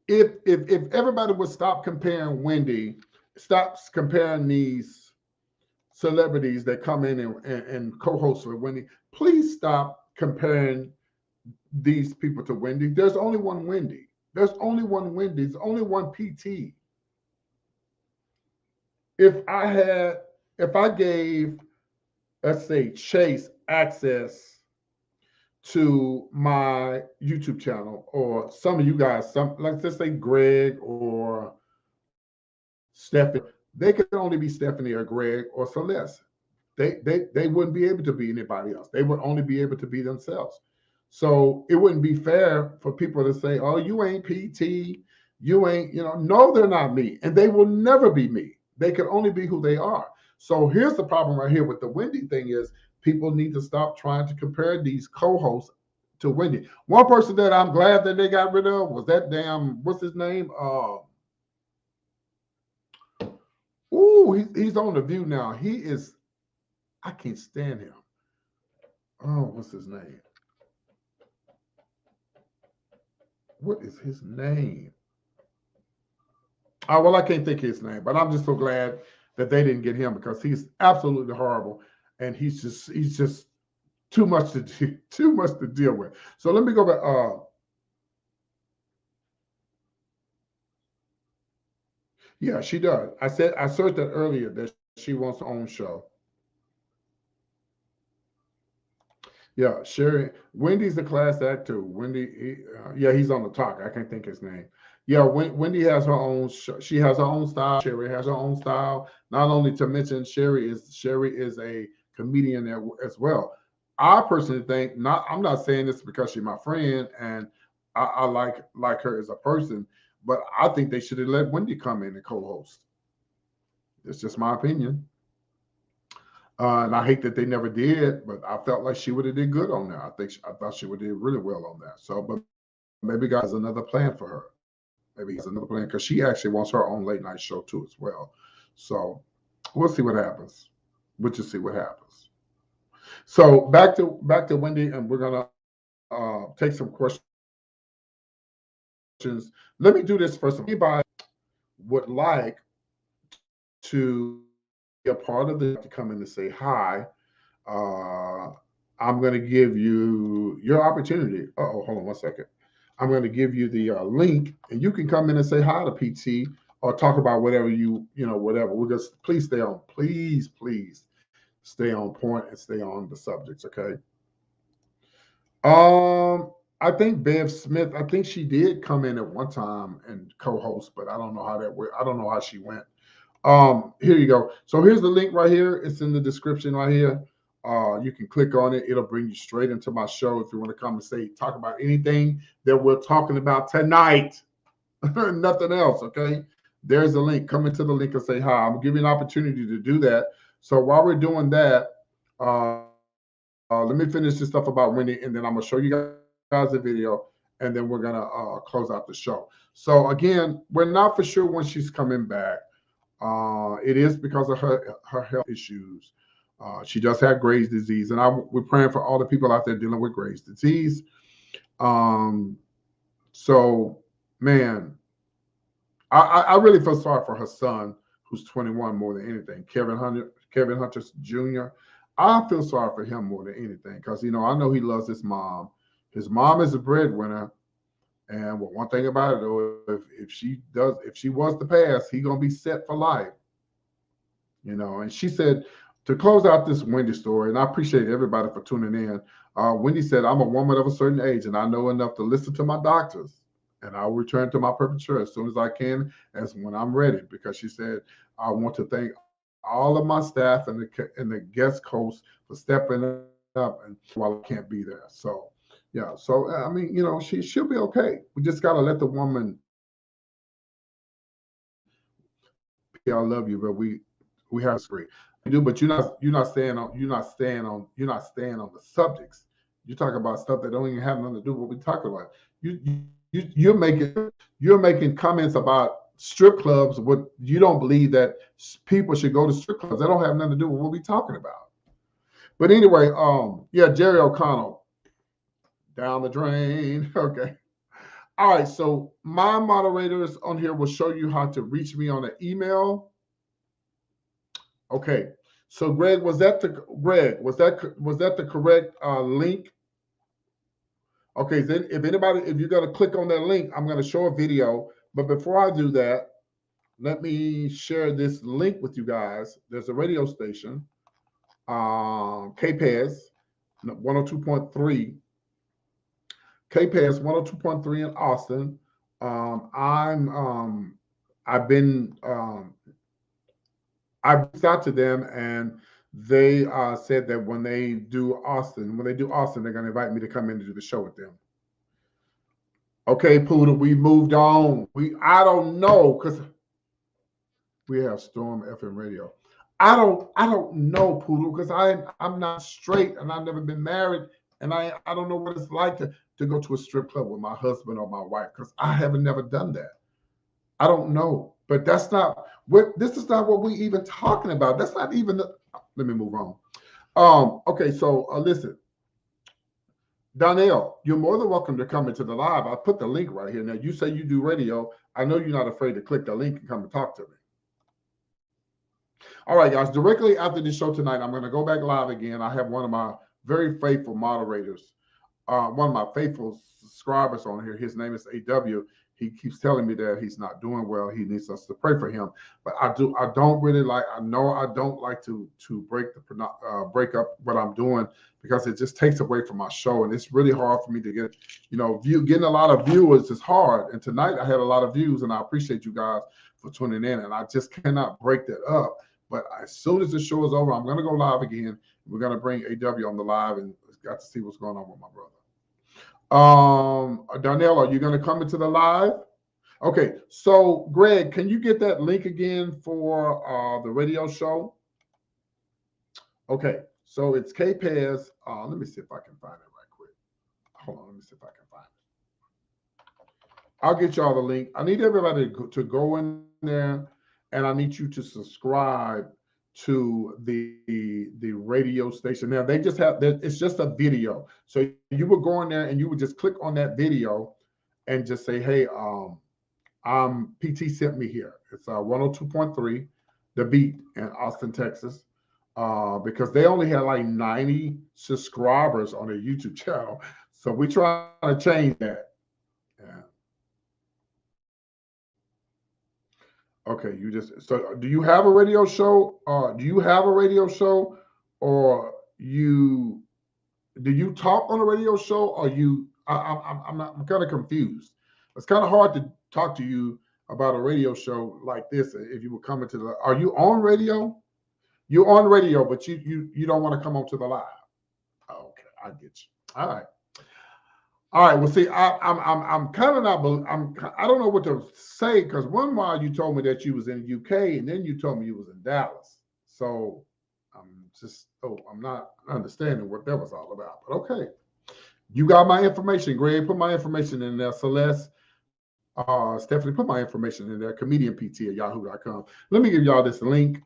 If everybody would stop comparing Wendy, stop comparing these celebrities that come in and co-host with Wendy, please stop comparing these people to Wendy. There's only one Wendy. There's only one Wendy. There's only one PT. If I gave, let's say, Chase access to my YouTube channel, or some of you guys, let's just say Greg or Stephanie, they could only be Stephanie or Greg or Celeste. They wouldn't be able to be anybody else. They would only be able to be themselves. So it wouldn't be fair for people to say, oh, you ain't PT, you ain't, no, they're not me. And they will never be me. They can only be who they are. So here's the problem right here with the Wendy thing is people need to stop trying to compare these co-hosts to Wendy. One person that I'm glad that they got rid of was that damn, what's his name? He's on The View now. I can't stand him. Oh, what's his name? What is his name? Oh, well, I can't think of his name, but I'm just so glad that they didn't get him because he's absolutely horrible, and he's just too much to deal with. So let me go back. Yeah, she does. I searched that earlier that she wants her own show. Yeah, Sherry. Wendy's a class act too. Wendy, he's on the talk. I can't think his name. Yeah, Wendy has her own show. She has her own style. Sherry has her own style. Not only to mention Sherry is a comedian as well. I personally think I'm not saying this because she's my friend and I like her as a person, but I think they should have let Wendy come in and co-host. It's just my opinion. And I hate that they never did, but I felt like she would have did good on that. I thought she would have did really well on that. So, but maybe God has another plan for her. Maybe he has another plan because she actually wants her own late night show too as well. So we'll see what happens. We'll just see what happens. So back to Wendy, and we're gonna take some questions. Let me do this first. Anybody would like to be a part of the to come in and say hi, I'm going to give you your opportunity. Hold on one second. I'm going to give you the link, and you can come in and say hi to PT or talk about whatever whatever. We'll just please stay on. Please stay on point and stay on the subjects. Okay. I think Bev Smith. I think she did come in at one time and co-host, but I don't know how that went. I don't know how she went. Here you go. So here's the link right here. It's in the description right here. You can click on it. It'll bring you straight into my show if you want to come and talk about anything that we're talking about tonight. Nothing else, okay? There's a link. Come into the link and say hi. I'm gonna give you an opportunity to do that. So while we're doing that, let me finish this stuff about Wendy, and then I'm gonna show you guys a video, and then we're gonna close out the show. So again, we're not for sure when she's coming back. It is because of her health issues. She does have Graves' disease, and we're praying for all the people out there dealing with Graves' disease. So, man, I really feel sorry for her son, who's 21, more than anything. Kevin Hunter Jr. I feel sorry for him more than anything because I know he loves his mom. His mom is a breadwinner, and one thing about it though, if she was to pass, he gonna be set for life. And she said, to close out this Wendy story, and I appreciate everybody for tuning in. Wendy said, I'm a woman of a certain age, and I know enough to listen to my doctors, and I'll return to my perfect church as soon as I can, as when I'm ready. Because she said, I want to thank all of my staff and the guest hosts for stepping up and while I can't be there. So, yeah. So I mean, she'll be okay. We just gotta let the woman. I love you, but we have to. You do, but you're not staying on the subjects. You talk about stuff that don't even have nothing to do with what we're talking about. You're making comments about strip clubs. What you don't believe that people should go to strip clubs. That don't have nothing to do with what we're talking about. But anyway, yeah, Jerry O'Connell down the drain. Okay. All right. So my moderators on here will show you how to reach me on an email. Okay, so Greg, was that the correct link? Okay, then if you're gonna click on that link, I'm gonna show a video. But before I do that, let me share this link with you guys. There's a radio station, KPES 102.3, KPES 102.3 in Austin. I reached out to them, and they said that when they do Austin, they're going to invite me to come in to do the show with them. Okay, Poodle, we moved on. I don't know, because we have Storm FM radio. I don't know, Poodle, because I'm not straight, and I've never been married, and I don't know what it's like to go to a strip club with my husband or my wife, because I haven't never done that. I don't know, but this is not what we even talking about. That's not even let me move on. Okay, so listen, Donnell, you're more than welcome to come into the live. I put the link right here. Now, you say you do radio. I know you're not afraid to click the link and come and talk to me. All right, guys, directly after this show tonight, I'm going to go back live again. I have one of my very faithful moderators, one of my faithful subscribers on here. His name is AW. He keeps telling me that he's not doing well. He needs us to pray for him. But I don't like to break up what I'm doing, because it just takes away from my show. And it's really hard for me to get, getting a lot of viewers is hard. And tonight I had a lot of views, and I appreciate you guys for tuning in. And I just cannot break that up. But as soon as the show is over, I'm going to go live again. We're going to bring AW on the live and got to see what's going on with my brother. Darnell, are you going to come into the live? Okay, so Greg, can you get that link again for the radio show? Okay, so it's KPES. Let me see if I can find it right quick. Hold on, let me see if I can find it. I'll get y'all the link. I need everybody to go in there, and I need you to subscribe to the radio station. Now they just have that, it's just a video. So you would go in there and you would just click on that video and just say, hey, PT sent me here. It's 102.3, The Beat in Austin, Texas. Because they only had like 90 subscribers on their YouTube channel. So we try to change that. Yeah. Okay, so do you have a radio show? Or do you do you talk on a radio show, or I'm kind of confused. It's kind of hard to talk to you about a radio show like this if you were coming to are you on radio? You're on radio, but you don't want to come on to the live. Okay, I get you. All right. All right. Well, see, I'm kind of not. I don't know what to say, because one while you told me that you was in the UK, and then you told me you was in Dallas. So I'm not understanding what that was all about. But okay, you got my information, Greg. Put my information in there. Celeste, Stephanie, put my information in there. ComedianPT@yahoo.com. Let me give y'all this link,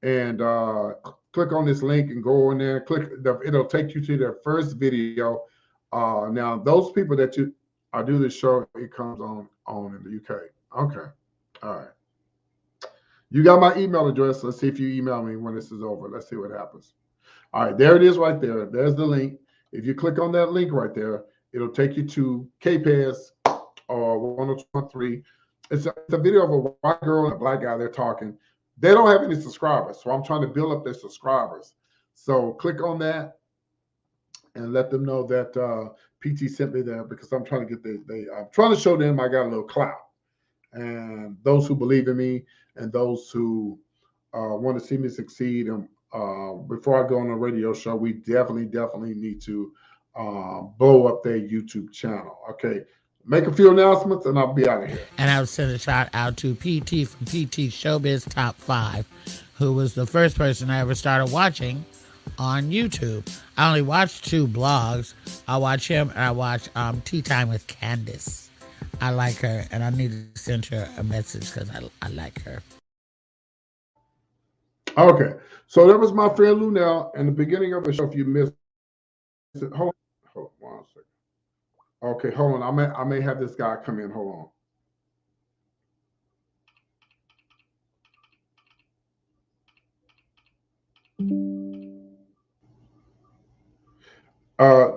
and click on this link and go in there. It'll take you to their first video. Now, those people that I do this show, it comes on in the UK. Okay. All right. You got my email address. Let's see if you email me when this is over. Let's see what happens. All right, there it is right there. There's the link. If you click on that link right there, it'll take you to KPAS or 102.3. It's a video of a white girl and a black guy. They're talking. They don't have any subscribers, so I'm trying to build up their subscribers. So click on that and let them know that PT sent me there because I'm trying to get I'm trying to show them I got a little clout. And those who believe in me and those who want to see me succeed. And before I go on a radio show, we definitely need to blow up their YouTube channel. Okay. Make a few announcements and I'll be out of here. And I would send a shout out to PT from PT Showbiz Top 5, who was the first person I ever started watching on YouTube. I only watched 2 blogs. I watch him and I watch Tea Time with Candace. I like her and I need to send her a message because I like her. Okay. So that was my friend Lunell in the beginning of the show. If you missed it, hold on 1 second. Okay, hold on. I may have this guy come in. Hold on.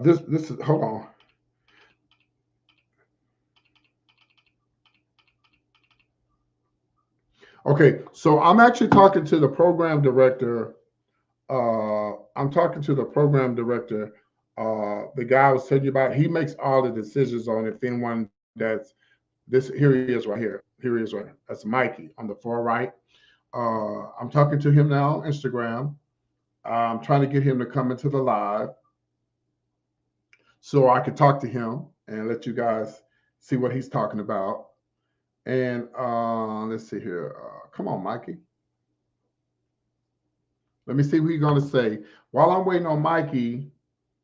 This is hold on. Okay, so I'm actually talking to the program director. I'm talking to the program director. The guy I was telling you about, he makes all the decisions on if anyone that's this. Here he is right here. Here he is right. That's Mikey on the far right. I'm talking to him now on Instagram. I'm trying to get him to come into the live so I can talk to him and let you guys see what he's talking about. And let's see here. Come on, Mikey. Let me see what he's going to say. While I'm waiting on Mikey,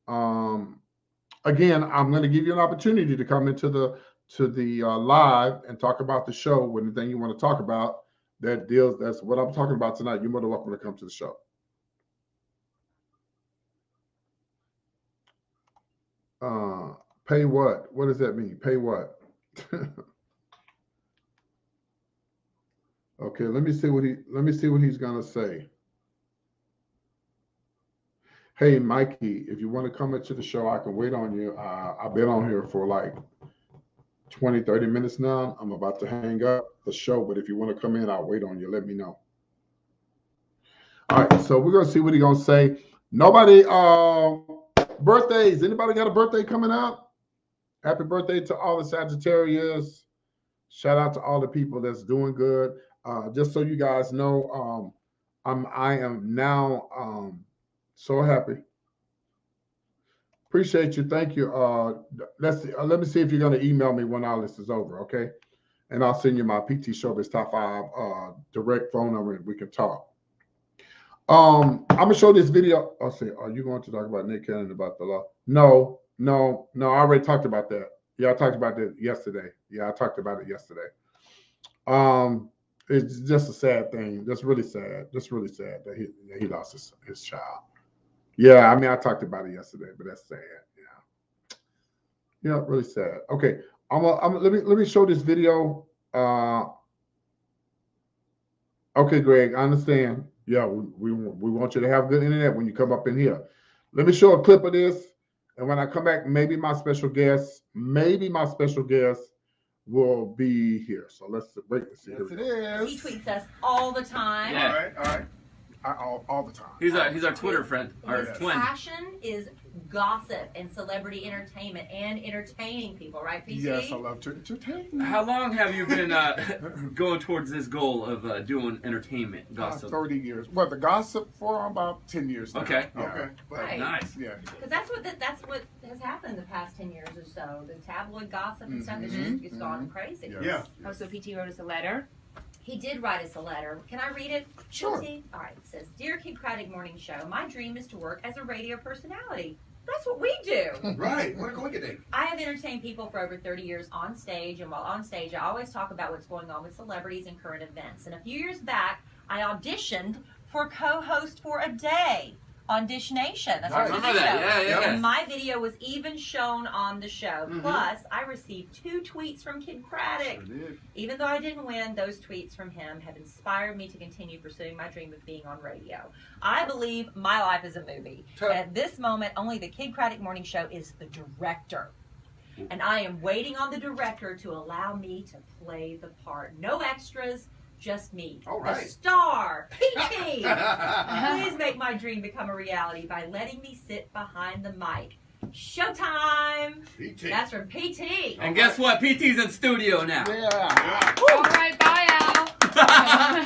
again, I'm going to give you an opportunity to come into the live and talk about the show with anything you want to talk about that deals. That's what I'm talking about tonight. You're more than welcome to come to the show. Pay what? What does that mean? Pay what? Okay, let me see what he's gonna say. Hey, Mikey, if you want to come into the show, I can wait on you. I've been on here for like 20, 30 minutes now. I'm about to hang up the show, but if you want to come in, I'll wait on you. Let me know. All right, so we're gonna see what he's gonna say. Nobody, birthdays. Anybody got a birthday coming up? Happy birthday to all the Sagittarius. Shout out to all the people that's doing good. Just so you guys know, I am now so happy. Appreciate you. Thank you. Let me see if you're going to email me when all this is over, okay? And I'll send you my PT Showbiz Top 5 direct phone number and we can talk. I'm going to show this video. I'll say, are you going to talk about Nick Cannon about the law? No. I already talked about that. Yeah, I talked about that yesterday. Yeah, I talked about it yesterday. It's just a sad thing. Just really sad. Just really sad that he lost his child. Yeah, I mean, I talked about it yesterday, but that's sad. Yeah, really sad. Okay, let me show this video. Okay, Greg, I understand. Yeah, we want you to have good internet when you come up in here. Let me show a clip of this, and when I come back, maybe my special guest will be here. So let's wait and see. Yes, it is. He tweets us all the time. Yeah. All right. All the time. He's our Twitter friend, our twin. His passion is gossip and celebrity entertainment and entertaining people, right, PT? Yes, I love to entertain. How long have you been going towards this goal of doing entertainment gossip? 30 years. Well, the gossip for about 10 years now. Okay. Yeah. Okay. Right. Nice. Yeah. Because that's what has happened the past 10 years or so. The tabloid gossip and stuff is just it's gone crazy. Yes. Yeah. Oh, so PT wrote us a letter. He did write us a letter. Can I read it? Sure. PT? All right. It says, "Dear Kincratic Morning Show, my dream is to work as a radio personality. That's what we do. Right. What a coincidence. I have entertained people for over 30 years on stage, and while on stage, I always talk about what's going on with celebrities and current events. And a few years back, I auditioned for co-host for a day. on Dish Nation. That's I our TV remember that. show. Yeah. And my video was even shown on the show. Plus, I received 2 tweets from Kid Craddock. Sure did. Even though I didn't win, those tweets from him have inspired me to continue pursuing my dream of being on radio. I believe my life is a movie. And at this moment, only the Kid Craddock Morning Show is the director. And I am waiting on the director to allow me to play the part. No extras, just me. All The right. star, PT. Please make my dream become a reality by letting me sit behind the mic. Showtime! PT. That's from PT. And guess what? PT's in studio now. Yeah. All right, bye, Al.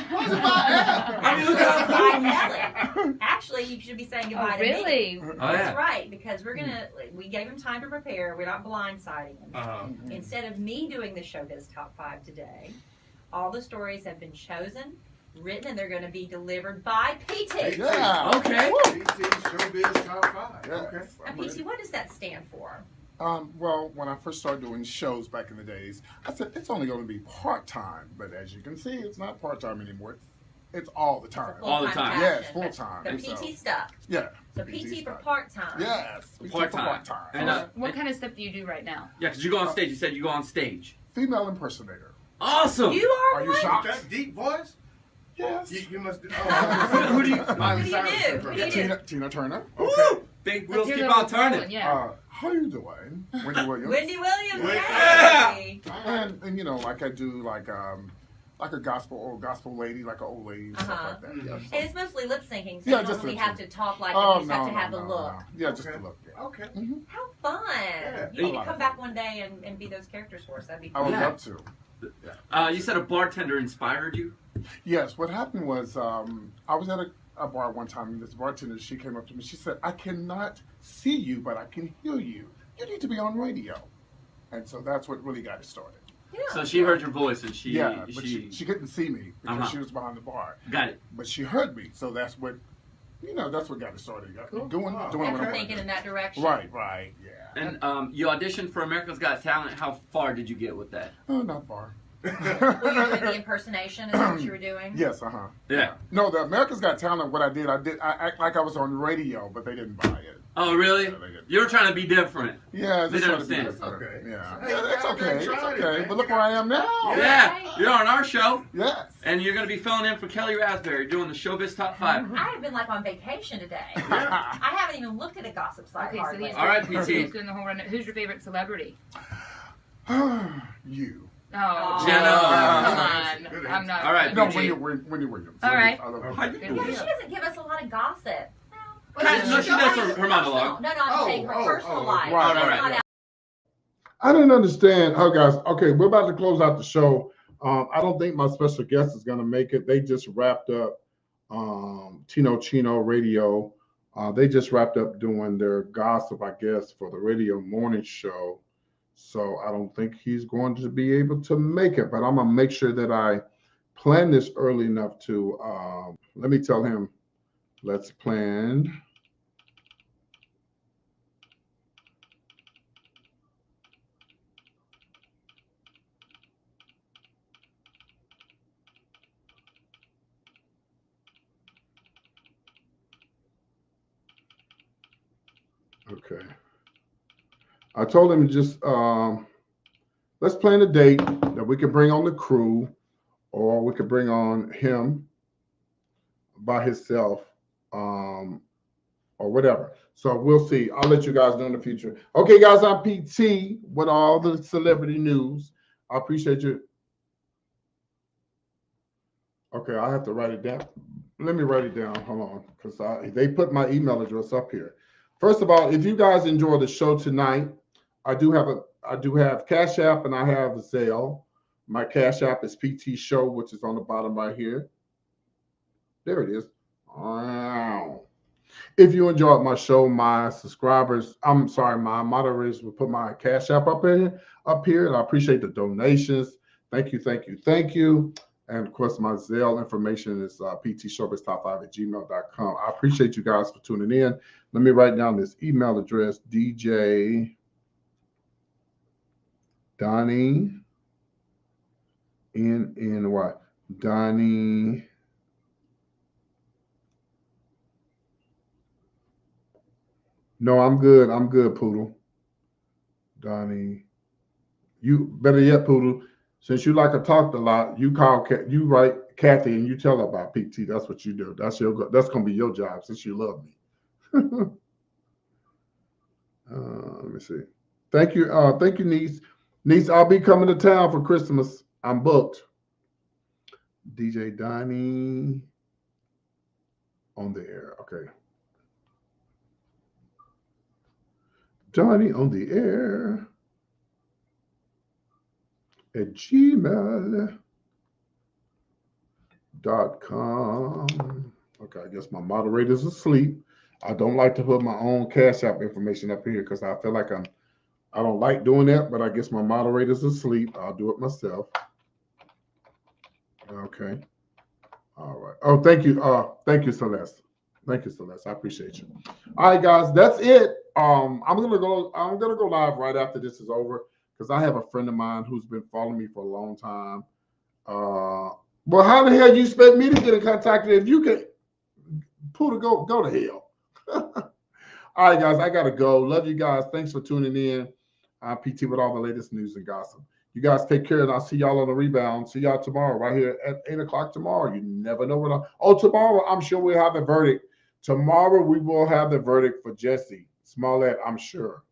I mean, look how Bye, Ellen. Actually, you should be saying goodbye Oh, to me. really? Oh, That's yeah. right, because we gave him time to prepare. We're not blindsiding him. Instead of me doing the Showbiz Top 5 today, all the stories have been chosen, written, and they're going to be delivered by PT. Yeah. Okay. PT Showbiz Top 5. Yeah. Okay. Now, PT, what does that stand for? Well, when I first started doing shows back in the days, I said it's only going to be part-time. But as you can see, it's not part-time anymore. It's all the time. All the Full-time time. Yes, passion, but- full-time. But So- PT stuff. Yeah. So PT for stuff. part-time. Yes. PT for Part-time. part-time. And, What kind of stuff do you do right now? yeah, because you go on stage. You said you go on stage. Female impersonator. Awesome. You are Are you one? shocked? That deep voice? Yes. You must. Who do you? Miley Who do you Cyrus do? in Who front. do you do? Tina Turner. Woo! Big wheels Let's hear keep the on whole turning. one, Yeah. How you doing? Wendy Williams. Wendy Williams. Yeah. Yay. And you know, like I do like a gospel lady, like an old lady, and stuff like that. Yeah. And it's mostly lip syncing, so Yeah, you just don't really lip have sync. to talk like Oh, you just have no, to have no, the no, look. no. Yeah, just Okay. the look. Yeah. Okay. How fun! Yeah. You need A to lot come of back fun. one day and be those characters for us. That'd be I fun. would Yeah. love to. You said a bartender inspired you. Yes, what happened was I was at a bar one time, and this bartender, she came up to me. She said, "I cannot see you, but I can hear you. You need to be on radio." And so that's what really got it started. Yeah. So she heard your voice and she Yeah, but she couldn't see me because Uh-huh. she was behind the bar. got it. But she heard me, so that's what got it started. Doing what After I wanted thinking to in that direction. do. Right, yeah. And you auditioned for America's Got Talent. How far did you get with that? Oh, not far. Were you doing the impersonation? Is that what you were doing? Yes, Yeah. No, the America's Got Talent, what I act like I was on radio, but they didn't buy it. Oh, really? Yeah, they did. You were trying to be different. Yeah, They just didn't trying to be understand. different. Okay. Yeah. Hey, Yeah, it's you okay. It's tried it, okay. man. But look where I am now. Yeah. You're on our show. Yes. And you're going to be filling in for Kelly Raspberry doing the Showbiz Top 5. I have been like on vacation today. I haven't even looked at a gossip site Okay, so hardly. he's All right, doing, PT. he's doing the whole run. Who's your favorite celebrity? You. Oh, Jenna. come on. Good I'm not. All right, No, PT. Wendy Williams. All right. I love her. How you Good doing? Yeah, deal. she doesn't give us a lot of gossip. No, she does her monologue. No, I'm saying her personal life. Right, It's right, not right. I didn't understand. Oh, guys. Okay, we're about to close out the show. I don't think my special guest is going to make it. They just wrapped up Tino Chino Radio. They just wrapped up doing their gossip, I guess, for the radio morning show. So I don't think he's going to be able to make it. But I'm going to make sure that I plan this early enough to let me tell him, let's plan. Okay. I told him just let's plan a date that we can bring on the crew, or we could bring on him by himself, or whatever. So we'll see. I'll let you guys know in the future. Okay, guys, I'm PT with all the celebrity news. I appreciate you. Okay, I have to write it down. Let me write it down. Hold on, because they put my email address up here. First of all, if you guys enjoy the show tonight, I do have Cash App and I have Zelle. My Cash App is PT Show, which is on the bottom right here. There it is. Wow. If you enjoyed my show, my moderators will put my Cash App up here, and I appreciate the donations. Thank you. And of course, my Zelle information is ptshowbiztop5@gmail.com. I appreciate you guys for tuning in. Let me write down this email address, DJ Donnie, N-N-Y, Donnie No, I'm good. I'm good, Poodle. Donnie. You better yet, Poodle. Since you like to talk a lot, you you write Kathy and you tell her about PT. That's what you do. That's gonna be your job since you love me. Let me see. Thank you, niece. Niece, I'll be coming to town for Christmas. I'm booked. DJ Donnie on the air. Okay. Donnie on the air at gmail.com. Okay, I guess my moderator's asleep. I don't like to put my own Cash App information up here because I feel like I don't like doing that, but I guess my moderator's asleep. I'll do it myself. Okay. All right. Oh, thank you. Thank you, Celeste. Thank you, Celeste. I appreciate you. All right, guys, that's it. I'm gonna go live right after this is over because I have a friend of mine who's been following me for a long time. Well, how the hell you expect me to get in contact if you can go to hell? All right, guys, I gotta go. Love you guys. Thanks for tuning in. I'm PT with all the latest news and gossip. You guys take care, and I'll see y'all on the rebound. See y'all tomorrow, right here at 8 o'clock tomorrow. You never know what. Tomorrow, I'm sure we'll have the verdict. Tomorrow, we will have the verdict for Jussie Smollett, I'm sure.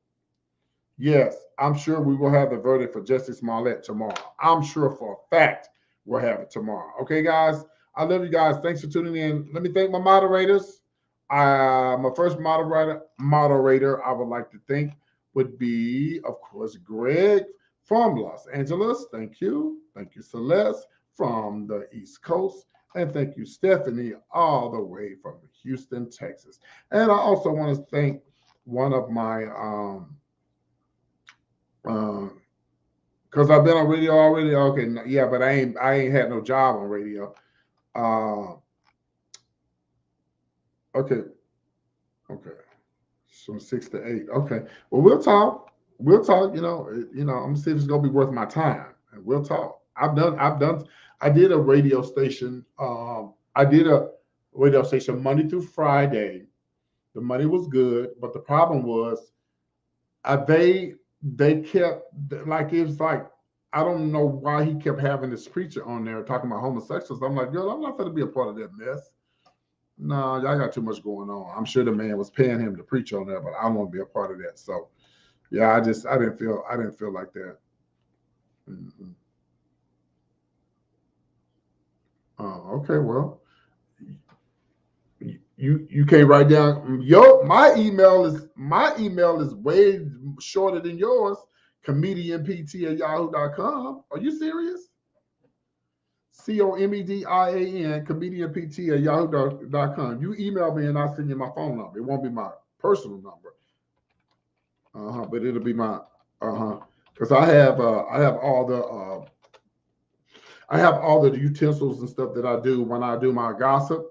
Yes, I'm sure we will have the verdict for Jussie Smollett tomorrow. I'm sure for a fact we'll have it tomorrow. Okay, guys? I love you guys. Thanks for tuning in. Let me thank my moderators. My first moderator I would like to thank would be, of course, Greg from Los Angeles. Thank you. Thank you, Celeste from the East Coast. And thank you, Stephanie, all the way from Houston, Texas. And I also want to thank one of my, because I've been on radio already. Okay, yeah, but I ain't had no job on radio. Okay. From 6 to 8. Okay. Well, we'll talk. You know, I'm gonna see if it's gonna be worth my time, and we'll talk. I did a radio station. Monday through Friday. The money was good, but the problem was, they kept it's like I don't know why he kept having this preacher on there talking about homosexuals. I'm like, yo, I'm not going to be a part of that mess. No, y'all got too much going on. I'm sure the man was paying him to preach on there, but I don't want to be a part of that. So, yeah, I didn't feel like that. Mm-hmm. Okay, well, you can't write down my email is way shorter than yours. comedianpt@yahoo.com. Are you serious? COMEDIAN comedianpt@yahoo.com. You email me and I'll send you my phone number. It won't be my personal number. But it'll be my because I have all the utensils and stuff that I do when I do my gossip,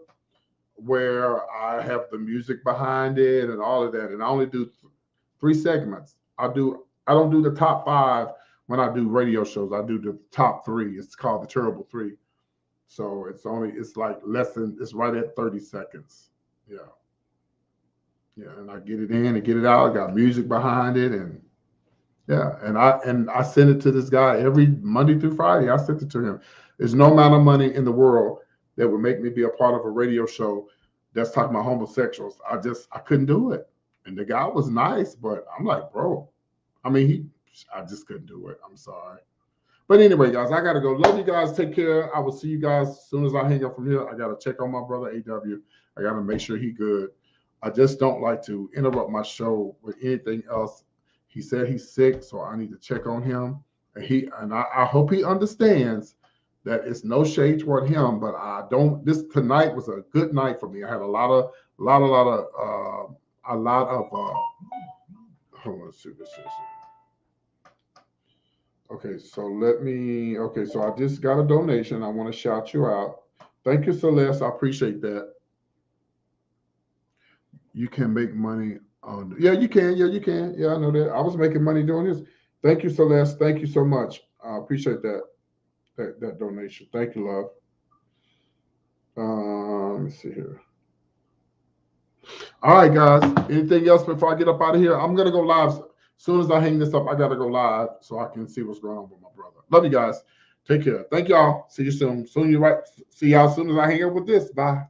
where I have the music behind it and all of that. And I only do 3 segments. I don't do the top 5 when I do radio shows. I do the top 3. It's called the Terrible 3. So it's like it's right at 30 seconds. Yeah. Yeah. And I get it in and get it out. I got music behind it. And yeah. And I send it to this guy every Monday through Friday. I sent it to him. There's no amount of money in the world that would make me be a part of a radio show that's talking about homosexuals. I couldn't do it. And the guy was nice, but I'm like, bro, I just couldn't do it. I'm sorry. But anyway, guys, I got to go. Love you guys. Take care. I will see you guys as soon as I hang up from here. I got to check on my brother, AW. I got to make sure he's good. I just don't like to interrupt my show with anything else. He said he's sick, so I need to check on him. And I hope he understands that it's no shade toward him, but tonight was a good night for me. I had a lot of hold on, let's see this is. Okay, so I just got a donation. I want to shout you out. Thank you, Celeste. I appreciate that. You can make money on, yeah, you can. Yeah, you can. Yeah, I know that. I was making money doing this. Thank you, Celeste. Thank you so much. I appreciate that donation. Thank you, love. Let me see here. All right, guys. Anything else before I get up out of here? I'm gonna go live. As soon as I hang this up, I gotta go live so I can see what's going on with my brother. Love you guys. Take care. Thank y'all. See you soon. See y'all as soon as I hang up with this. Bye.